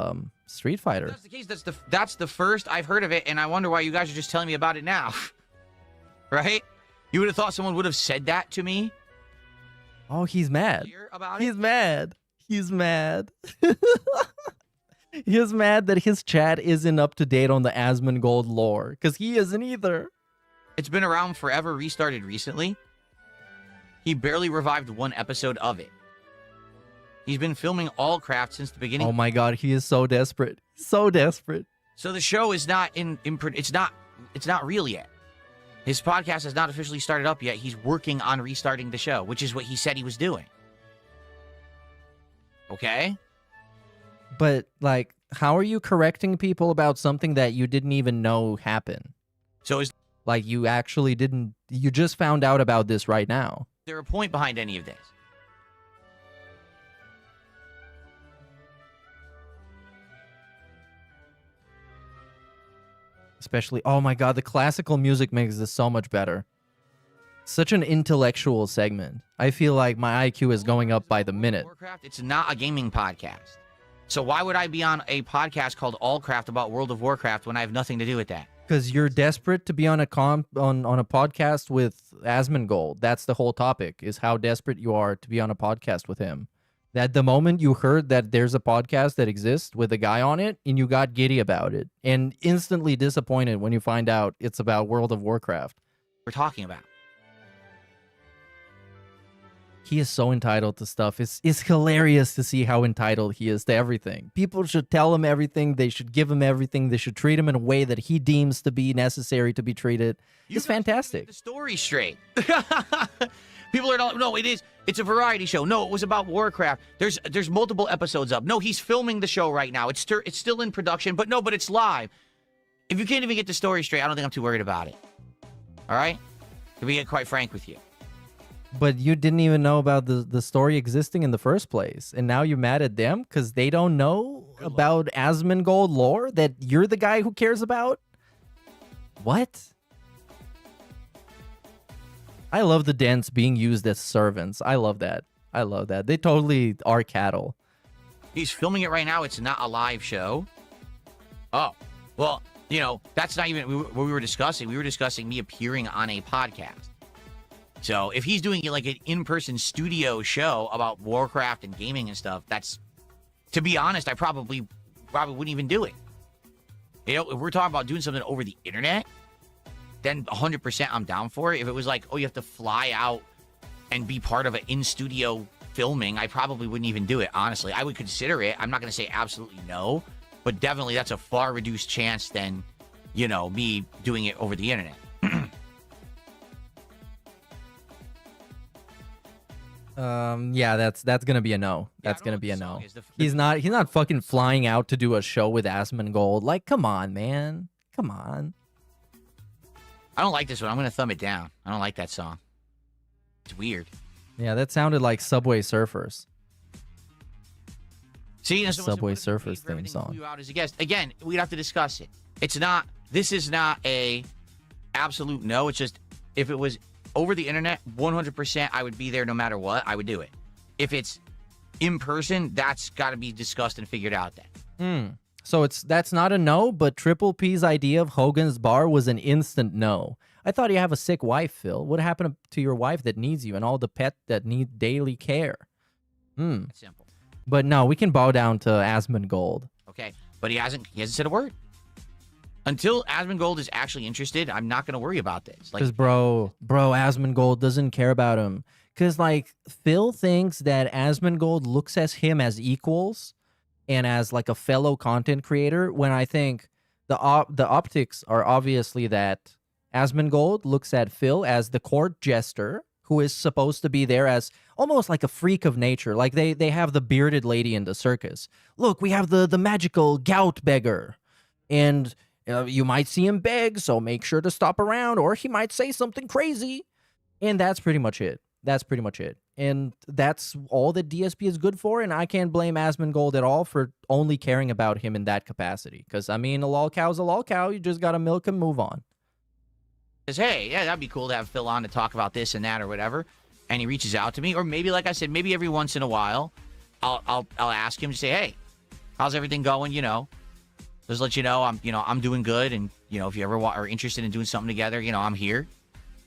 Street Fighter. If that's the case. That's the first I've heard of it, and I wonder why you guys are just telling me about it now. Right? You would have thought someone would have said that to me. Oh, he's mad. He's mad. He's mad. He's mad that his chat isn't up to date on the Asmongold lore. Because he isn't either. It's been around forever, restarted recently. He barely revived one episode of it. He's been filming Allcraft since the beginning. Oh my god, he is so desperate. So desperate. So the show is not it's not real yet. His podcast has not officially started up yet. He's working on restarting the show, which is what he said he was doing. Okay? But like, how are you correcting people about something that you didn't even know happened? So is like you actually didn't, you just found out about this right now. there a point behind any of this? Especially, oh my god, the classical music makes this so much better. Such an intellectual segment. I feel like my IQ is going up by the minute. Warcraft, it's not a gaming podcast. So why would I be on a podcast called Allcraft about World of Warcraft when I have nothing to do with that? Because you're desperate to be on a on a podcast with Asmongold. That's the whole topic, is how desperate you are to be on a podcast with him. That the moment you heard that there's a podcast that exists with a guy on it, and you got giddy about it, and instantly disappointed when you find out it's about World of Warcraft. We're talking about. He is so entitled to stuff. It's hilarious to see how entitled he is to everything. People should tell him everything. They should give him everything. They should treat him in a way that he deems to be necessary to be treated. It's fantastic. The story straight. People are not. No, it's a variety show. No, it was about Warcraft. There's multiple episodes up. No, he's filming the show right now. It's still in production, but it's live. If you can't even get the story straight, I don't think I'm too worried about it. All right? To be quite frank with you. But you didn't even know about the story existing in the first place. And now you're mad at them because they don't know about Asmongold lore that you're the guy who cares about? What? I love the Dents being used as servants. I love that. I love that. They totally are cattle. He's filming it right now. It's not a live show. Oh, well, that's not even what we were discussing. We were discussing me appearing on a podcast. So if he's doing like an in-person studio show about Warcraft and gaming and stuff, that's, to be honest, I probably wouldn't even do it. If we're talking about doing something over the internet, then 100% I'm down for it. If it was like, oh, you have to fly out and be part of an in-studio filming, I probably wouldn't even do it, honestly. I would consider it. I'm not going to say absolutely no, but definitely that's a far reduced chance than, you know, me doing it over the internet. Yeah, that's gonna be a no. That's gonna be a no. He's not fucking flying out to do a show with Asmongold. Like, come on, man. Come on. I don't like this one. I'm gonna thumb it down. I don't like that song. It's weird. Yeah, that sounded like Subway Surfers. See, that's Subway Surfers theme song. You out as a guest. Again, we'd have to discuss it. It's not. This is not a absolute no. It's just if it was over the internet, 100%, I would be there no matter what. I would do it. If it's in person, that's got to be discussed and figured out then. So that's not a no, but Triple P's idea of Hogan's Bar was an instant no. I thought you have a sick wife, Phil. What happened to your wife that needs you and all the pet that need daily care? That's simple. But no, we can bow down to Asmongold. Okay, but he hasn't said a word. Until Asmongold is actually interested, I'm not going to worry about this. Because, bro, Asmongold doesn't care about him. Because, like, Phil thinks that Asmongold looks at him as equals and as, like, a fellow content creator, when I think the optics are obviously that Asmongold looks at Phil as the court jester who is supposed to be there as almost like a freak of nature. Like, they have the bearded lady in the circus. Look, we have the magical gout beggar. And you might see him beg, so make sure to stop around, or he might say something crazy. And that's pretty much it. That's pretty much it. And that's all that DSP is good for, and I can't blame Asmongold at all for only caring about him in that capacity. Because, I mean, a lol cow's a lol cow. You just got to milk and move on. Says, hey, yeah, that'd be cool to have Phil on to talk about this and that or whatever. And he reaches out to me. Or maybe, like I said, maybe every once in a while, I'll ask him to say, hey, how's everything going, you know? Just let you know I'm doing good, and if you ever are interested in doing something together, I'm here.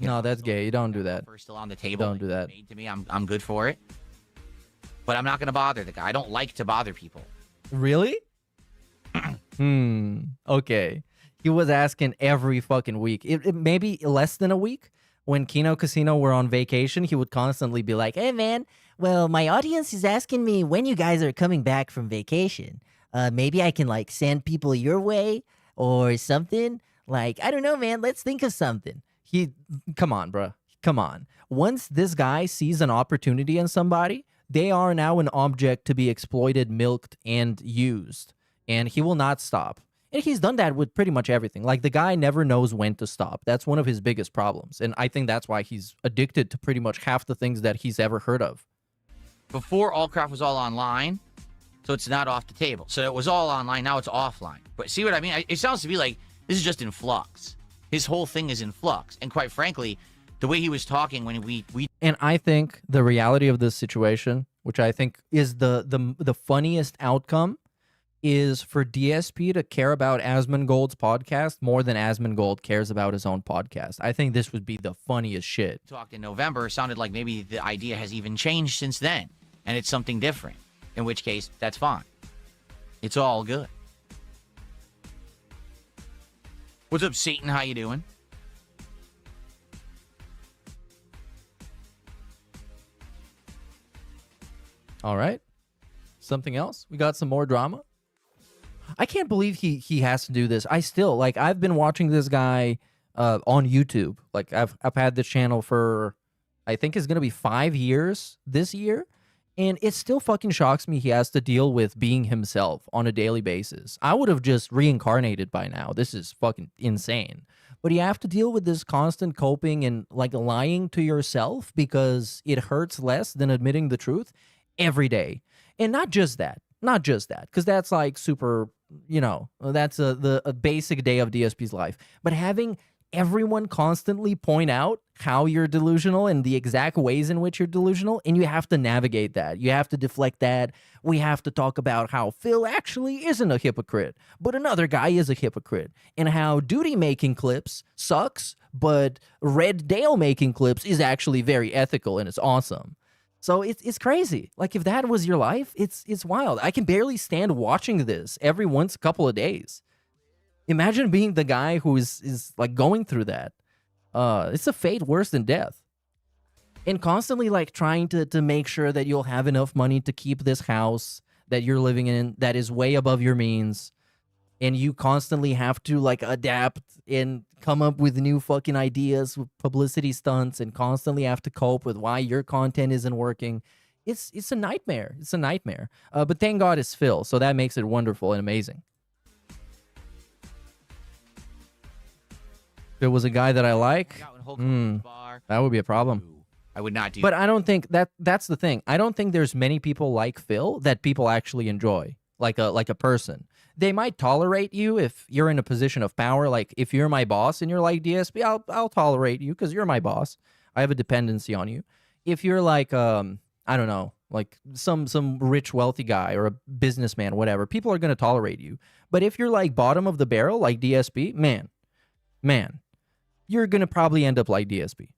No, that's gay. You don't do that. Offer still on the table. Don't do that. Made to me, I'm good for it. But I'm not gonna bother the guy. I don't like to bother people. Really? Okay. He was asking every fucking week. It maybe less than a week. When Kino Casino were on vacation, he would constantly be like, "Hey man, well my audience is asking me when you guys are coming back from vacation. Maybe I can like send people your way or something. Like, I don't know, man. Let's think of something." Come on, bro. Come on. Once this guy sees an opportunity in somebody, they are now an object to be exploited, milked, and used. And he will not stop. And he's done that with pretty much everything. Like, the guy never knows when to stop. That's one of his biggest problems. And I think that's why he's addicted to pretty much half the things that he's ever heard of. Before Allcraft was all online, so it's not off the table. So it was all online, now it's offline. But see what I mean? It sounds to me like this is just in flux. His whole thing is in flux. And quite frankly, the way he was talking when we And I think the reality of this situation, which I think is the funniest outcome, is for DSP to care about Asmongold's podcast more than Asmongold cares about his own podcast. I think this would be the funniest shit. Talked in November, sounded like maybe the idea has even changed since then, and it's something different. In which case, that's fine. It's all good. What's up, Satan? How you doing? All right. Something else? We got some more drama? I can't believe he has to do this. I've been watching this guy on YouTube. Like, I've had this channel for, I think it's going to be 5 years this year. And it still fucking shocks me he has to deal with being himself on a daily basis. I would have just reincarnated by now. This is fucking insane. But you have to deal with this constant coping and like lying to yourself because it hurts less than admitting the truth every day. And not just that, because that's like super, that's a basic day of DSP's life. But having everyone constantly point out how you're delusional and the exact ways in which you're delusional, and you have to navigate that. You have to deflect that. We have to talk about how Phil actually isn't a hypocrite, but another guy is a hypocrite, and how Duty making clips sucks, but Red Dale making clips is actually very ethical and it's awesome. So it's crazy. Like, if that was your life, it's wild. I can barely stand watching this every once a couple of days. Imagine being the guy who is like going through that. It's a fate worse than death. and constantly like trying to make sure that you'll have enough money to keep this house that you're living in that is way above your means, and you constantly have to like adapt and come up with new fucking ideas with publicity stunts and constantly have to cope with why your content isn't working. It's a nightmare. It's a nightmare. But thank God it's Phil, so that makes it wonderful and amazing. If it was a guy that I like, that would be a problem. I would not do But I don't think that's the thing. I don't think there's many people like Phil that people actually enjoy, like a person. They might tolerate you if you're in a position of power. Like if you're my boss and you're like DSP, I'll tolerate you because you're my boss. I have a dependency on you. If you're like I don't know, like some rich wealthy guy or a businessman, whatever, people are gonna tolerate you. But if you're like bottom of the barrel, like DSP, man, you're gonna probably end up like DSP.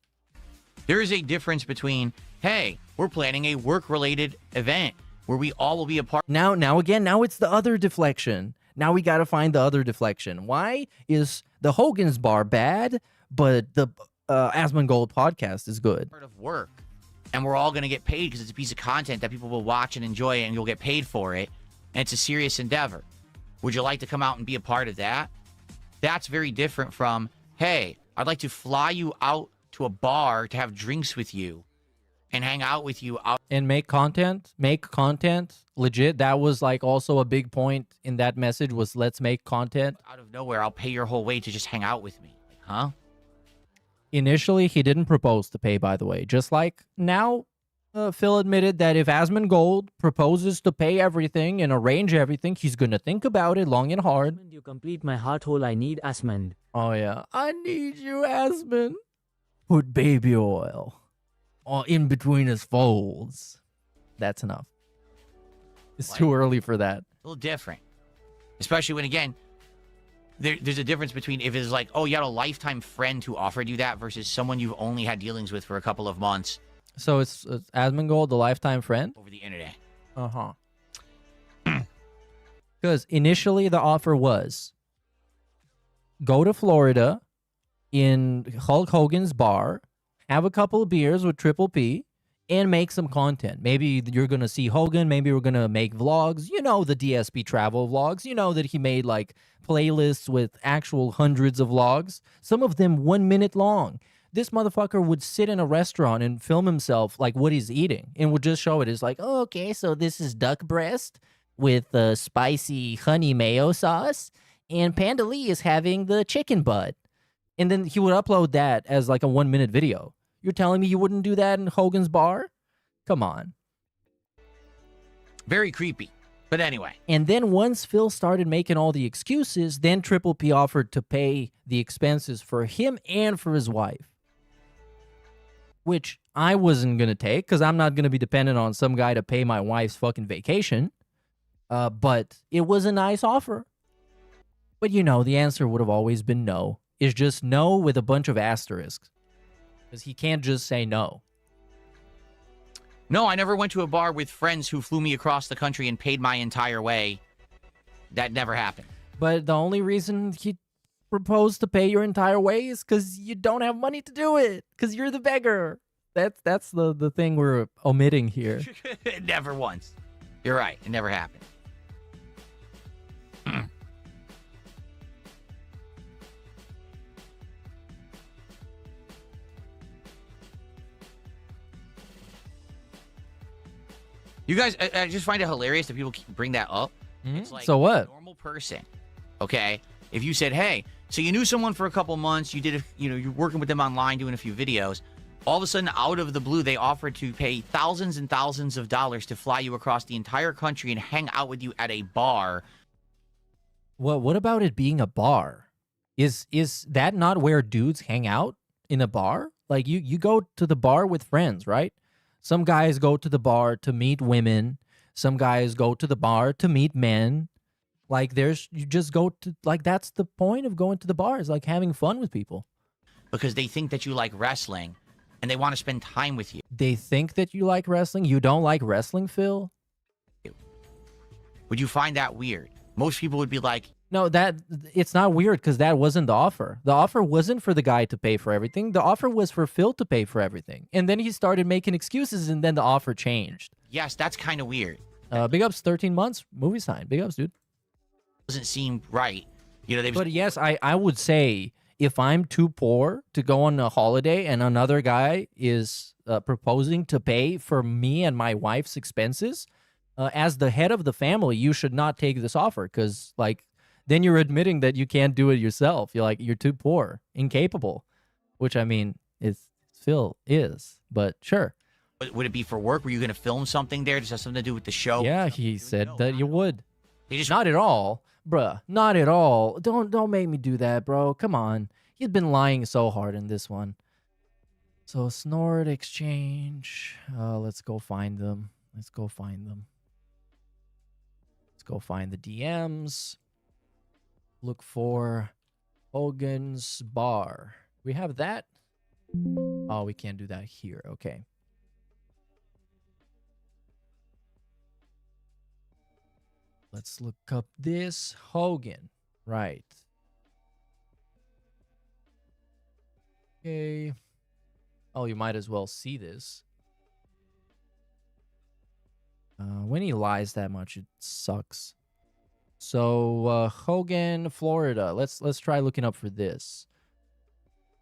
There is a difference between, hey, we're planning a work-related event where we all will be a part. Now it's the other deflection. Now we got to find the other deflection. Why is the Hogan's Bar bad, but the Asmongold podcast is good? Part of work, and we're all going to get paid because it's a piece of content that people will watch and enjoy, and you'll get paid for it, and it's a serious endeavor. Would you like to come out and be a part of that? That's very different from, hey, I'd like to fly you out to a bar to have drinks with you and hang out with you out and make content legit. That was like also a big point in that message was let's make content out of nowhere. I'll pay your whole way to just hang out with me. Like, huh? Initially he didn't propose to pay, by the way, just like now. Phil admitted that if Asmongold proposes to pay everything and arrange everything, he's gonna think about it long and hard. You complete my heart hole. I need Asmond. Oh yeah, I need you, Asmond. Put baby oil in between his folds. That's enough. It's too early for that. A little different. Especially when, again, there's a difference between if it's like, oh, you had a lifetime friend who offered you that versus someone you've only had dealings with for a couple of months. So it's Asmongold, the lifetime friend? Over the internet. Uh-huh. Because initially the offer was go to Florida in Hulk Hogan's bar, have a couple of beers with Triple P, and make some content. Maybe you're going to see Hogan. Maybe we're going to make vlogs. You know the DSP travel vlogs. You know that he made like playlists with actual hundreds of vlogs. Some of them 1 minute long. This motherfucker would sit in a restaurant and film himself like what he's eating and would just show it. It's like, oh, okay, so this is duck breast with spicy honey mayo sauce, and Panda Lee is having the chicken butt. And then he would upload that as like a 1 minute video. You're telling me you wouldn't do that in Hogan's bar? Come on. Very creepy. But anyway. And then once Phil started making all the excuses, then Triple P offered to pay the expenses for him and for his wife. Which I wasn't going to take because I'm not going to be dependent on some guy to pay my wife's fucking vacation. But it was a nice offer. But you know, the answer would have always been no. It's just no with a bunch of asterisks. Because he can't just say no. No, I never went to a bar with friends who flew me across the country and paid my entire way. That never happened. But the only reason he proposed to pay your entire way is because you don't have money to do it. Because you're the beggar. That's the thing we're omitting here. Never once. You're right. It never happened. You guys, I just find it hilarious that people bring that up. It's like so what? A normal person, okay? If you said, hey, so you knew someone for a couple months, you did, you're working with them online, doing a few videos. All of a sudden, out of the blue, they offered to pay thousands and thousands of dollars to fly you across the entire country and hang out with you at a bar. Well, what about it being a bar? Is that not where dudes hang out in a bar? Like you go to the bar with friends, right? Some guys go to the bar to meet women. Some guys go to the bar to meet men. Like you just go to, like, that's the point of going to the bar, is like having fun with people. Because they think that you like wrestling and they want to spend time with you. They think that you like wrestling? You don't like wrestling, Phil? Would you find that weird? Most people would be like, No, that it's not weird because that wasn't the offer. The offer wasn't for the guy to pay for everything. The offer was for Phil to pay for everything. And then he started making excuses, and then the offer changed. Yes, that's kind of weird. Big ups, 13 months, movie sign. Big ups, dude. Doesn't seem right. You know, But yes, I would say if I'm too poor to go on a holiday and another guy is proposing to pay for me and my wife's expenses, as the head of the family, you should not take this offer because, like, then you're admitting that you can't do it yourself. You're like, you're too poor, incapable, which I mean, Phil is, but sure. Would it be for work? Were you going to film something there? Does that have something to do with the show? Yeah, he said that you would. They just Not at all, bruh. Not at all. Don't make me do that, bro. Come on. He's been lying so hard in this one. So Snort Exchange. Let's go find them. Let's go find them. Let's go find the DMs. Look for Hogan's Bar. We have that? Oh, we can't do that here. Okay. Let's look up this Hogan. Right. Okay. Oh, you might as well see this. When he lies that much, it sucks. So, Hogan, Florida. Let's try looking up for this.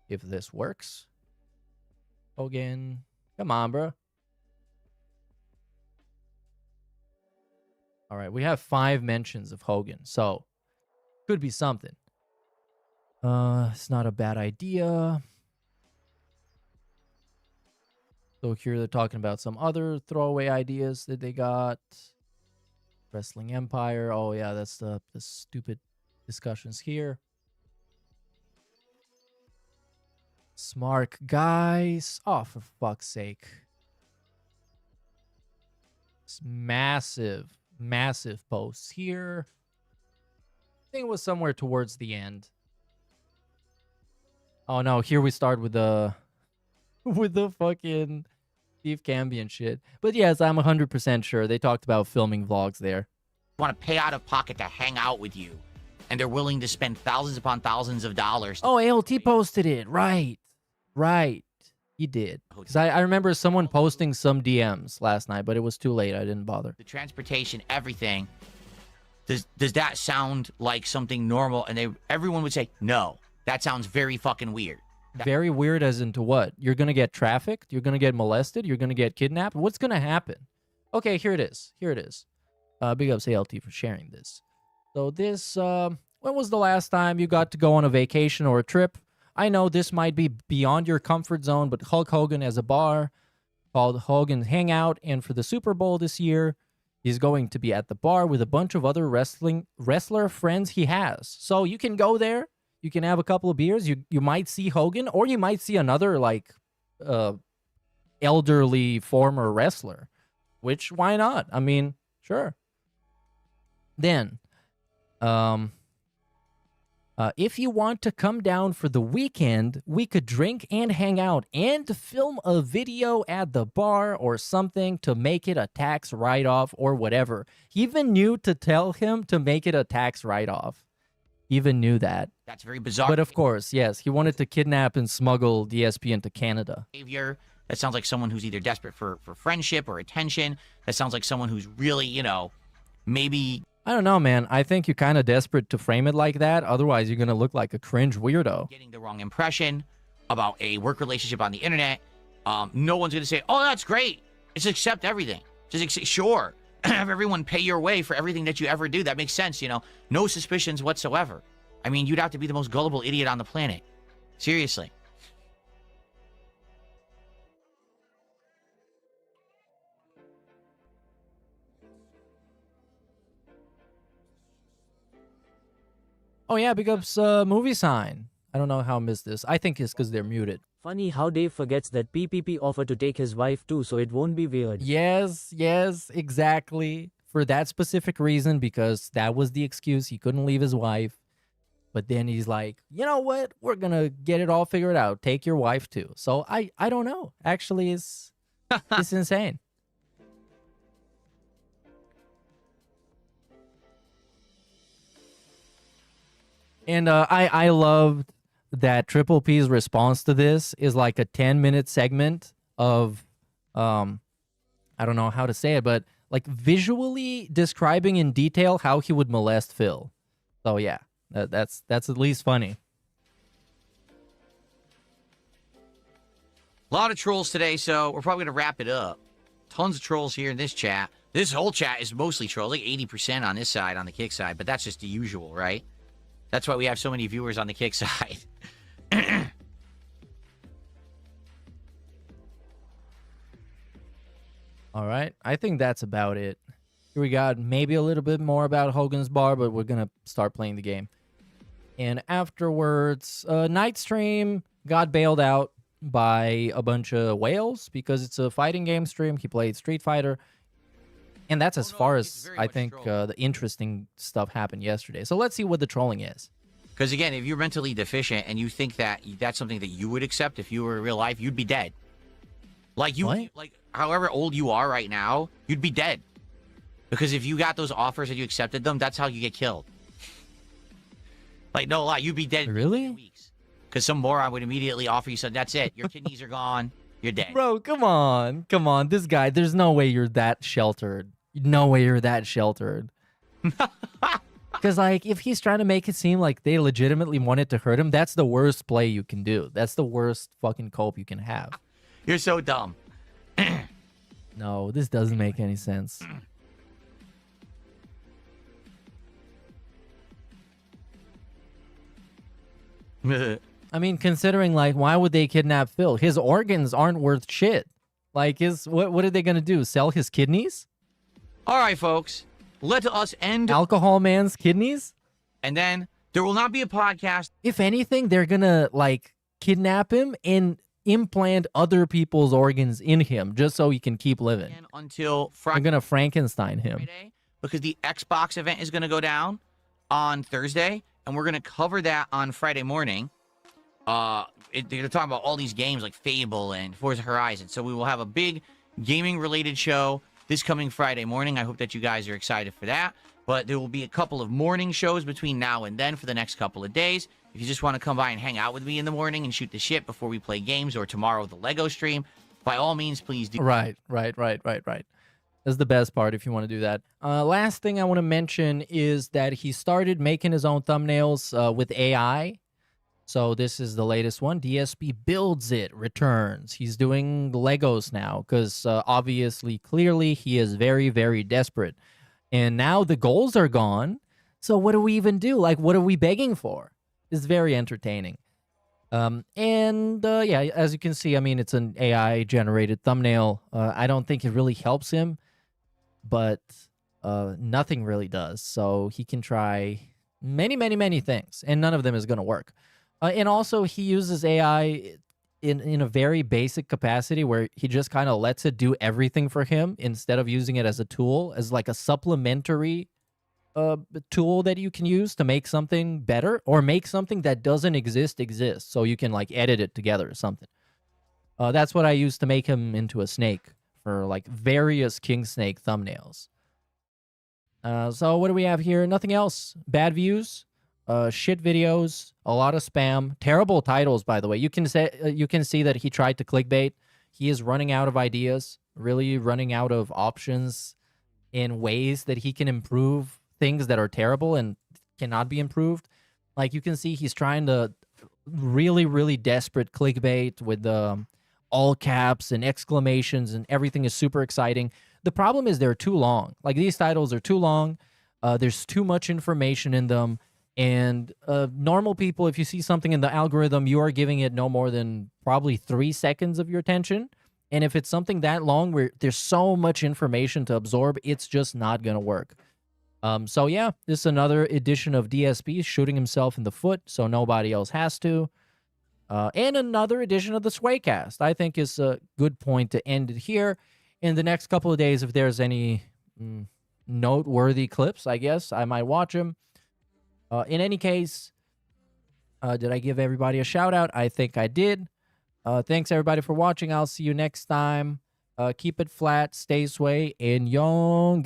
If this works. Hogan. Come on, bro. All right, we have 5 mentions of Hogan, so could be something. It's not a bad idea. So here they're talking about some other throwaway ideas that they got. Wrestling Empire. Oh yeah, that's the stupid discussions here. Smart guys. Oh, for fuck's sake. It's massive posts here. I think it was somewhere towards the end. Oh no, here we start with the fucking Steve Cambion shit. But yes, I'm 100% sure they talked about filming vlogs there. Want to pay out of pocket to hang out with you, and they're willing to spend thousands upon thousands of dollars. Oh, ALT posted it. Right. He did. Because I remember someone posting some DMs last night, but it was too late. I didn't bother. The transportation, everything. Does that sound like something normal? And everyone would say, no, that sounds very fucking weird. Very weird as into what? You're going to get trafficked? You're going to get molested? You're going to get kidnapped? What's going to happen? Okay, here it is. Big ups ALT for sharing this. So this, when was the last time you got to go on a vacation or a trip? I know this might be beyond your comfort zone, but Hulk Hogan has a bar called Hogan's Hangout, and for the Super Bowl this year, he's going to be at the bar with a bunch of other wrestler friends he has. So you can go there. You can have a couple of beers. You might see Hogan, or you might see another, like, elderly former wrestler. Which, why not? I mean, sure. Then, if you want to come down for the weekend, we could drink and hang out and film a video at the bar or something to make it a tax write-off or whatever. He even knew to tell him to make it a tax write-off. Even knew that. That's very bizarre. But of course, yes, he wanted to kidnap and smuggle DSP into Canada. Behavior. That sounds like someone who's either desperate for friendship or attention. That sounds like someone who's really, maybe... I don't know, man. I think you're kind of desperate to frame it like that. Otherwise, you're going to look like a cringe weirdo. Getting the wrong impression about a work relationship on the internet. No one's going to say, oh, that's great. Just accept everything. Sure. Have everyone pay your way for everything that you ever do. That makes sense, No suspicions whatsoever. I mean, you'd have to be the most gullible idiot on the planet. Seriously. Oh yeah, big ups movie sign. I don't know how I missed this. I think it's because they're muted. Funny how Dave forgets that PPP offered to take his wife too, so it won't be weird. Yes, exactly. For that specific reason, because that was the excuse. He couldn't leave his wife. But then he's like, you know what? We're going to get it all figured out. Take your wife too. So I don't know. Actually, it's insane. And I loved that Triple P's response to this is like a 10-minute segment of I don't know how to say it, but like visually describing in detail how he would molest Phil. So yeah, that's at least funny. A lot of trolls today, so we're probably going to wrap it up. Tons of trolls here in this chat. This whole chat is mostly trolls, like 80% on this side, on the kick side, but that's just the usual, right? That's why we have so many viewers on the kick side. All right, I think that's about it. Here we got maybe a little bit more about Hogan's Bar, but we're going to start playing the game. And afterwards, Nightstream got bailed out by a bunch of whales because it's a fighting game stream. He played Street Fighter. And that's as far as I think the interesting stuff happened yesterday. So let's see what the trolling is. Because again, if you're mentally deficient and you think that that's something that you would accept if you were in real life, you'd be dead. Like like however old you are right now, you'd be dead. Because if you got those offers and you accepted them, that's how you get killed. Like no lie, you'd be dead. Really? Because some moron would immediately offer you something. That's it. Your kidneys are gone. You're dead. Bro, come on. Come on. This guy, there's no way you're that sheltered. No way you're that sheltered. Because, like, if he's trying to make it seem like they legitimately wanted to hurt him, that's the worst play you can do. That's the worst fucking cope you can have. You're so dumb. No, this doesn't make any sense. I mean, considering, like, why would they kidnap Phil? His organs aren't worth shit. Like, what are they going to do? Sell his kidneys? All right, folks. Let us end... Alcohol Man's kidneys? And then there will not be a podcast. If anything, they're going to, like, kidnap him and implant other people's organs in him just so he can keep living. Until Friday. I'm going to Frankenstein him. Friday, because the Xbox event is going to go down on Thursday, and we're going to cover that on Friday morning. They're talking about all these games like Fable and Forza Horizon. So we will have a big gaming-related show this coming Friday morning. I hope that you guys are excited for that. But there will be a couple of morning shows between now and then for the next couple of days. If you just want to come by and hang out with me in the morning and shoot the shit before we play games, or tomorrow the Lego stream, by all means, please do. Right. That's the best part if you want to do that. Last thing I want to mention is that he started making his own thumbnails with AI. So this is the latest one. DSP Builds It returns. He's doing Legos now because obviously, clearly, he is very, very desperate. And now the goals are gone. So what do we even do? Like, what are we begging for? It's very entertaining. Yeah, as you can see, I mean, it's an AI-generated thumbnail. I don't think it really helps him, but nothing really does. So he can try many, many, many things, and none of them is going to work. And also, he uses AI in a very basic capacity where he just kind of lets it do everything for him instead of using it as a tool, as like a supplementary tool that you can use to make something better or make something that doesn't exist. So you can like edit it together or something. That's what I used to make him into a snake for like various King Snake thumbnails. So what do we have here? Nothing else. Bad views. Shit videos, a lot of spam, terrible titles, by the way. You can see that he tried to clickbait. He is running out of ideas, really running out of options in ways that he can improve things that are terrible and cannot be improved. Like you can see he's trying to really, really desperate clickbait with all caps and exclamations, and everything is super exciting. The problem is they're too long. Like these titles are too long. There's too much information in them. And normal people, if you see something in the algorithm, you are giving it no more than probably 3 seconds of your attention. And if it's something that long where there's so much information to absorb, it's just not going to work. So yeah, this is another edition of DSP shooting himself in the foot so nobody else has to. And another edition of the Swaycast. I think is a good point to end it here. In the next couple of days, if there's any noteworthy clips, I guess I might watch them. In any case, did I give everybody a shout out? I think I did. Thanks everybody for watching. I'll see you next time. Keep it flat, stay sway, and young.